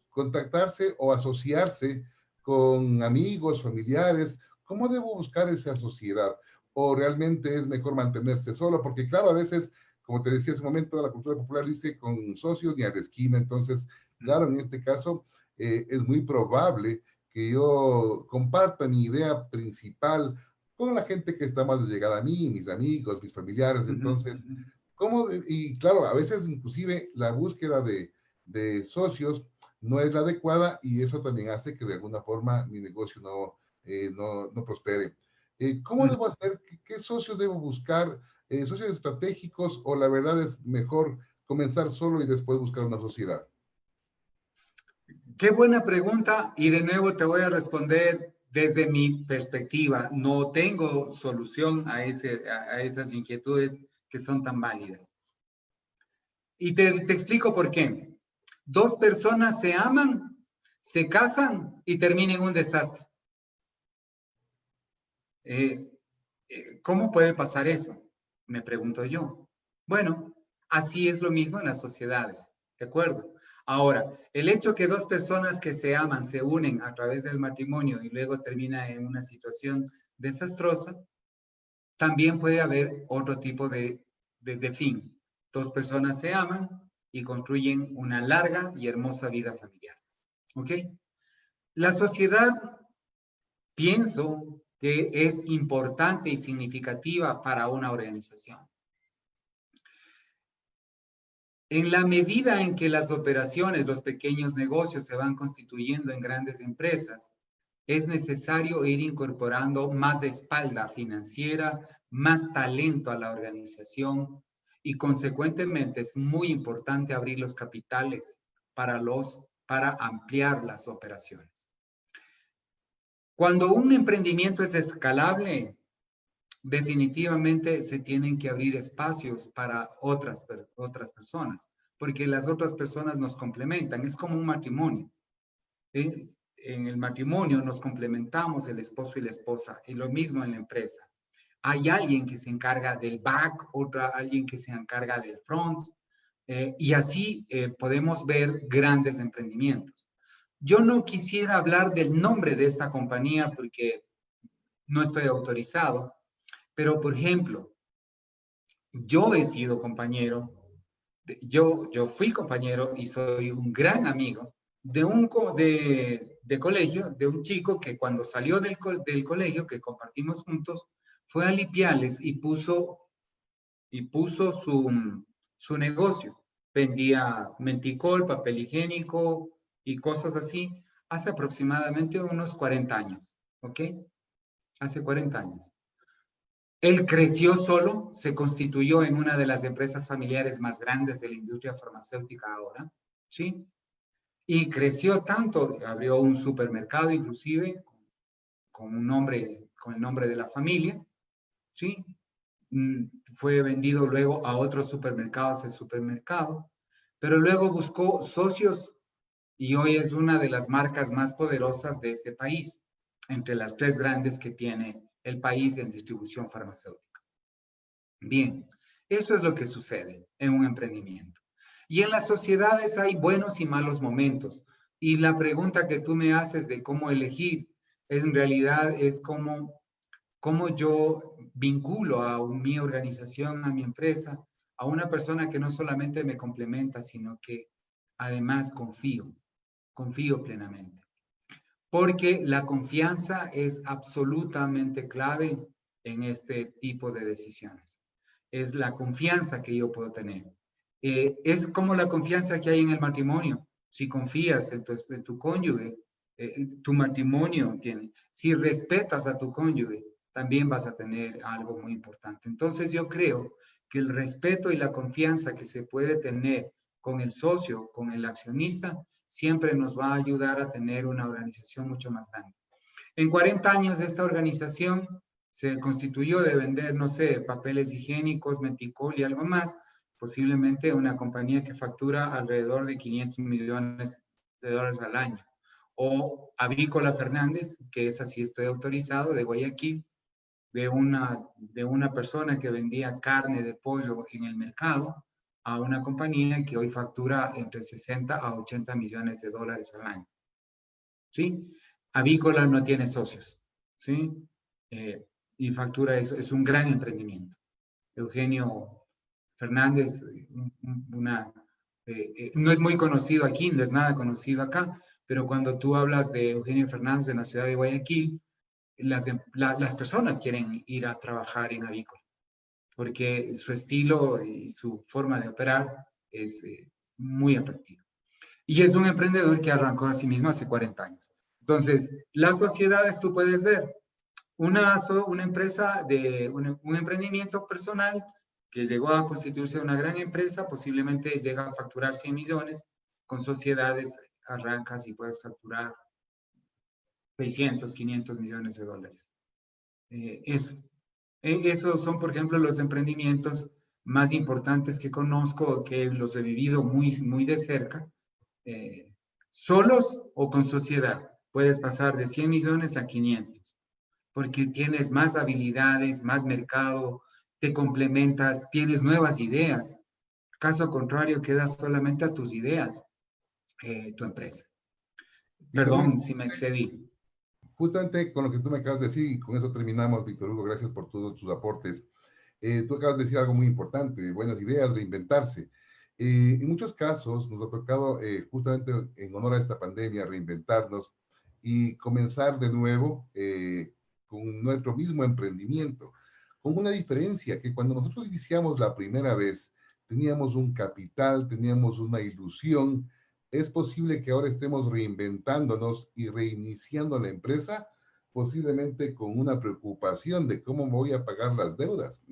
contactarse o asociarse con amigos, familiares. ¿Cómo debo buscar esa sociedad? ¿O realmente es mejor mantenerse solo? Porque claro, a veces, como te decía hace un momento, la cultura popular dice con socios ni a la esquina. Entonces, claro, en este caso es muy probable que yo comparta mi idea principal con la gente que está más llegada a mí, mis amigos, mis familiares. Entonces, ¿cómo? Y claro, a veces inclusive la búsqueda de socios no es la adecuada y eso también hace que de alguna forma mi negocio no prospere. ¿Cómo debo hacer? ¿Qué socios debo buscar? ¿Socios estratégicos o la verdad es mejor comenzar solo y después buscar una sociedad? Qué buena pregunta y de nuevo te voy a responder desde mi perspectiva. No tengo solución a esas inquietudes que son tan válidas. Y te explico por qué. Dos personas se aman, se casan y terminan en un desastre. ¿Cómo puede pasar eso? Me pregunto yo. Bueno, así es lo mismo en las sociedades, ¿de acuerdo? Ahora, el hecho que dos personas que se aman se unen a través del matrimonio y luego termina en una situación desastrosa, también puede haber otro tipo de fin. Dos personas se aman y construyen una larga y hermosa vida familiar. ¿Ok? La sociedad, pienso que es importante y significativa para una organización. En la medida en que las operaciones, los pequeños negocios se van constituyendo en grandes empresas, es necesario ir incorporando más espalda financiera, más talento a la organización y consecuentemente es muy importante abrir los capitales para ampliar las operaciones. Cuando un emprendimiento es escalable, definitivamente se tienen que abrir espacios para otras personas, porque las otras personas nos complementan, es como un matrimonio. En el matrimonio nos complementamos el esposo y la esposa, y lo mismo en la empresa. Hay alguien que se encarga del back, alguien que se encarga del front, y así podemos ver grandes emprendimientos. Yo no quisiera hablar del nombre de esta compañía porque no estoy autorizado, pero por ejemplo, yo he sido compañero, yo fui compañero y soy un gran amigo de colegio, de un chico que cuando salió del colegio, que compartimos juntos, fue a Lipiales y puso su negocio. Vendía menticol, papel higiénico y cosas así hace aproximadamente unos 40 años, ¿ok? Hace 40 años. Él creció solo, se constituyó en una de las empresas familiares más grandes de la industria farmacéutica ahora, ¿sí? Y creció tanto, abrió un supermercado inclusive, con un nombre, con el nombre de la familia, ¿sí? Fue vendido luego a otros supermercados, el supermercado, pero luego buscó socios y hoy es una de las marcas más poderosas de este país, entre las 3 grandes que tiene el país en distribución farmacéutica. Bien, eso es lo que sucede en un emprendimiento. Y en las sociedades hay buenos y malos momentos. Y la pregunta que tú me haces de cómo elegir, en realidad es cómo yo vinculo a mi organización, a mi empresa, a una persona que no solamente me complementa, sino que además confío plenamente. Porque la confianza es absolutamente clave en este tipo de decisiones. Es la confianza que yo puedo tener. Es como la confianza que hay en el matrimonio. Si confías en tu cónyuge, tu matrimonio tiene. Si respetas a tu cónyuge, también vas a tener algo muy importante. Entonces yo creo que el respeto y la confianza que se puede tener con el socio, con el accionista, siempre nos va a ayudar a tener una organización mucho más grande. En 40 años esta organización se constituyó de vender, no sé, papeles higiénicos, menticol y algo más, posiblemente una compañía que factura alrededor de 500 millones de dólares al año. O Avícola Fernández, que es así, estoy autorizado, de Guayaquil, de una persona que vendía carne de pollo en el mercado a una compañía que hoy factura entre 60 a 80 millones de dólares al año. ¿Sí? Avícola no tiene socios, ¿sí? Y factura eso, es un gran emprendimiento. Eugenio Fernández, no es muy conocido aquí, no es nada conocido acá, pero cuando tú hablas de Eugenio Fernández en la ciudad de Guayaquil, las personas quieren ir a trabajar en Avícola, porque su estilo y su forma de operar es muy atractivo. Y es un emprendedor que arrancó a sí mismo hace 40 años. Entonces, las sociedades tú puedes ver, una empresa un emprendimiento personal que llegó a constituirse una gran empresa, posiblemente llega a facturar 100 millones, con sociedades arrancas y puedes facturar 600, 500 millones de dólares. Esos son, por ejemplo, los emprendimientos más importantes que conozco, que los he vivido muy, muy de cerca. Solos o con sociedad, puedes pasar de 100 millones a 500, porque tienes más habilidades, más mercado, te complementas, tienes nuevas ideas. Caso contrario, quedas solamente a tus ideas, tu empresa. Víctor Hugo, Perdón si me excedí. justamente con lo que tú me acabas de decir, y con eso terminamos, Víctor Hugo, gracias por todos tus aportes. Tú acabas de decir algo muy importante, buenas ideas, reinventarse. En muchos casos nos ha tocado, justamente en honor a esta pandemia, reinventarnos y comenzar de nuevo con nuestro mismo emprendimiento, con una diferencia que cuando nosotros iniciamos la primera vez, teníamos un capital, teníamos una ilusión. Es posible que ahora estemos reinventándonos y reiniciando la empresa, posiblemente con una preocupación de cómo voy a pagar las deudas.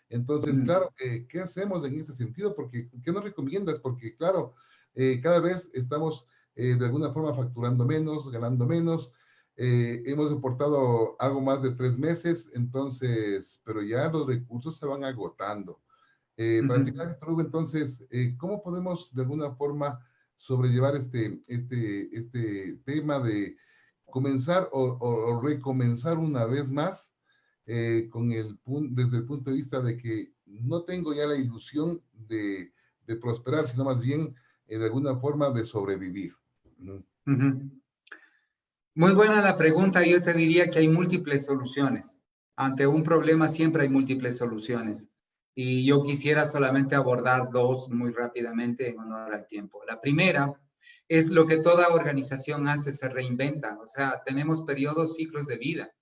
Entonces, claro, ¿qué hacemos en ese sentido? Porque, ¿qué nos recomiendas? Porque, claro, cada vez estamos de alguna forma facturando menos, ganando menos. Hemos soportado algo más de 3 meses, entonces, pero ya los recursos se van agotando. Para terminar, Víctor Hugo, entonces, ¿cómo podemos de alguna forma sobrellevar este tema de comenzar o recomenzar una vez más desde el punto de vista de que no tengo ya la ilusión de prosperar, sino más bien de alguna forma de sobrevivir? Muy buena la pregunta. Yo te diría que hay múltiples soluciones. Ante un problema siempre hay múltiples soluciones. Y yo quisiera solamente abordar dos muy rápidamente en honor al tiempo. La primera es lo que toda organización hace, se reinventa. O sea, tenemos periodos, ciclos de vida.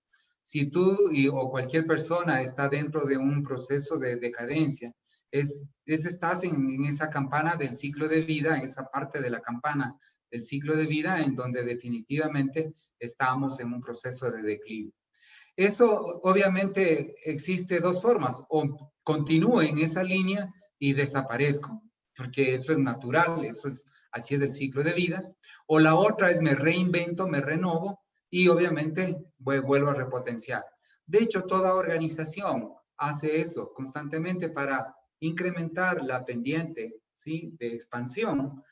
Si tú o cualquier persona está dentro de un proceso de decadencia, estás en esa campana del ciclo de vida, en esa parte de la campana del ciclo de vida en donde definitivamente estamos en un proceso de declive. Eso obviamente existe dos formas, o continúo en esa línea y desaparezco, porque eso es natural, así es el ciclo de vida, o la otra es me reinvento, me renovo y obviamente vuelvo a repotenciar. De hecho, toda organización hace eso constantemente para incrementar la pendiente, ¿sí?, de expansión.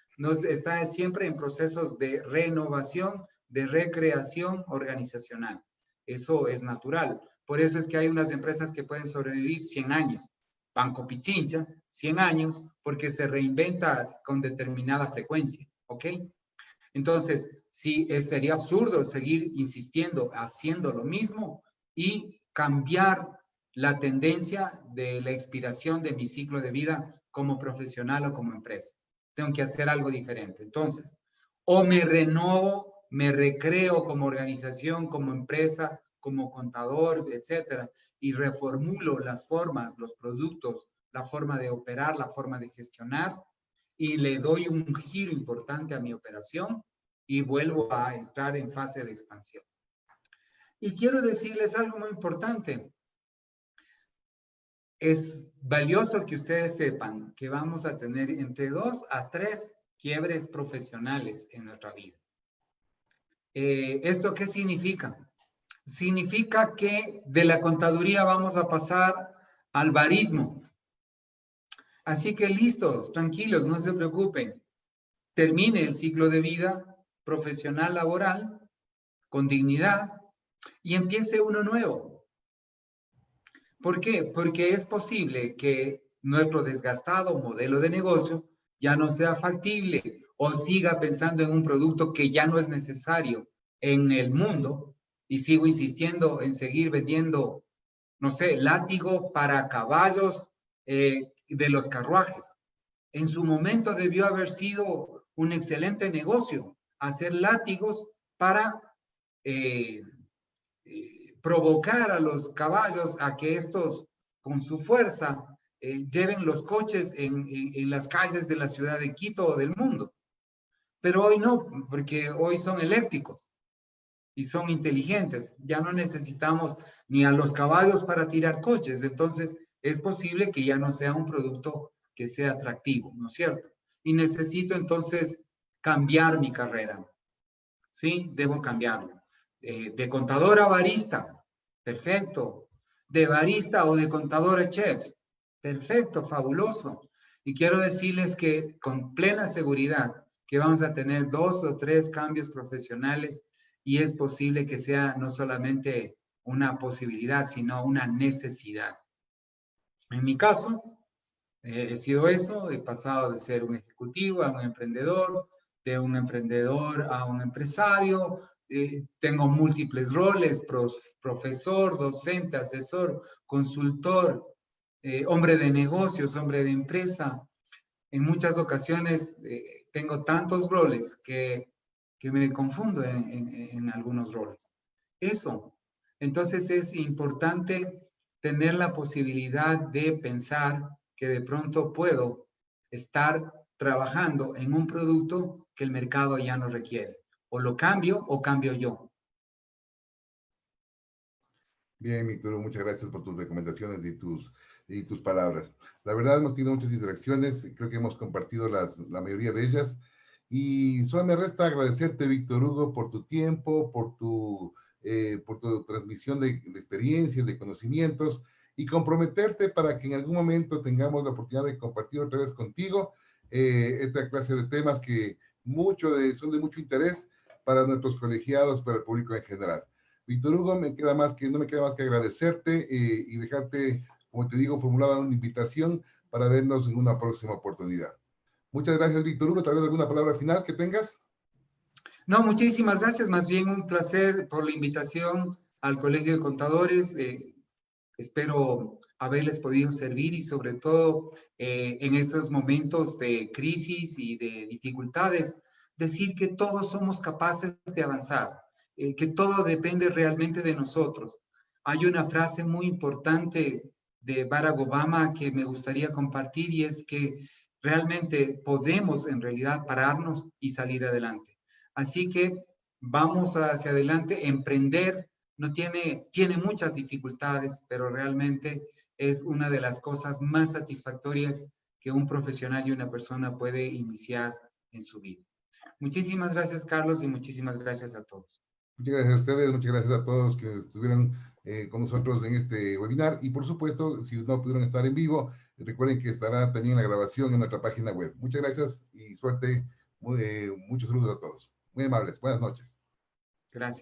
Está siempre en procesos de renovación, de recreación organizacional. Eso es natural. Por eso es que hay unas empresas que pueden sobrevivir 100 años. Banco Pichincha, 100 años, porque se reinventa con determinada frecuencia. ¿Ok? Entonces, sí, sería absurdo seguir insistiendo, haciendo lo mismo y cambiar la tendencia de la expiración de mi ciclo de vida como profesional o como empresa. Tengo que hacer algo diferente. Entonces, o me renovo, me recreo como organización, como empresa, como contador, etcétera, y reformulo las formas, los productos, la forma de operar, la forma de gestionar, y le doy un giro importante a mi operación y vuelvo a entrar en fase de expansión. Y quiero decirles algo muy importante. Es valioso que ustedes sepan que vamos a tener entre 2 a 3 quiebres profesionales en nuestra vida. ¿Esto qué significa? Significa que de la contaduría vamos a pasar al barismo. Así que listos, tranquilos, no se preocupen. Termine el ciclo de vida profesional laboral con dignidad y empiece uno nuevo. ¿Por qué? Porque es posible que nuestro desgastado modelo de negocio ya no sea factible o siga pensando en un producto que ya no es necesario en el mundo y sigo insistiendo en seguir vendiendo, no sé, látigo para caballos de los carruajes. En su momento debió haber sido un excelente negocio hacer látigos para provocar a los caballos a que estos, con su fuerza, lleven los coches en las calles de la ciudad de Quito o del mundo. Pero hoy no, porque hoy son eléctricos y son inteligentes. Ya no necesitamos ni a los caballos para tirar coches. Entonces, es posible que ya no sea un producto que sea atractivo, ¿no es cierto? Y necesito entonces cambiar mi carrera. ¿Sí? Debo cambiarlo. De contador a barista, perfecto. De barista o de contador a chef, perfecto, fabuloso. Y quiero decirles que con plena seguridad que vamos a tener 2 o 3 cambios profesionales y es posible que sea no solamente una posibilidad, sino una necesidad. En mi caso, he sido eso, he pasado de ser un ejecutivo a un emprendedor, de un emprendedor a un empresario, tengo múltiples roles, profesor, docente, asesor, consultor, hombre de negocios, hombre de empresa. En muchas ocasiones tengo tantos roles que me confundo en algunos roles. Eso. Entonces es importante tener la posibilidad de pensar que de pronto puedo estar trabajando en un producto que el mercado ya no requiere. O lo cambio o cambio yo. Bien, Víctor, muchas gracias por tus recomendaciones y tus palabras. La verdad, hemos tenido muchas interacciones, creo que hemos compartido la mayoría de ellas. Y solo me resta agradecerte, Víctor Hugo, por tu tiempo, por tu transmisión de experiencias, de conocimientos, y comprometerte para que en algún momento tengamos la oportunidad de compartir otra vez contigo esta clase de temas que son de mucho interés para nuestros colegiados, para el público en general. Víctor Hugo, no me queda más que agradecerte y dejarte, como te digo, formulada una invitación para vernos en una próxima oportunidad. Muchas gracias, Víctor Hugo. ¿Tal vez alguna palabra final que tengas? No, muchísimas gracias. Más bien un placer por la invitación al Colegio de Contadores. Espero haberles podido servir y sobre todo en estos momentos de crisis y de dificultades, decir que todos somos capaces de avanzar, que todo depende realmente de nosotros. Hay una frase muy importante de Barack Obama que me gustaría compartir y es que realmente podemos en realidad pararnos y salir adelante. Así que vamos hacia adelante, emprender tiene muchas dificultades, pero realmente es una de las cosas más satisfactorias que un profesional y una persona puede iniciar en su vida. Muchísimas gracias, Carlos, y muchísimas gracias a todos. Muchas gracias a ustedes, muchas gracias a todos que estuvieron con nosotros en este webinar. Y por supuesto, si no pudieron estar en vivo, recuerden que estará también la grabación en nuestra página web. Muchas gracias y suerte. Muchos saludos a todos. Muy amables. Buenas noches. Gracias.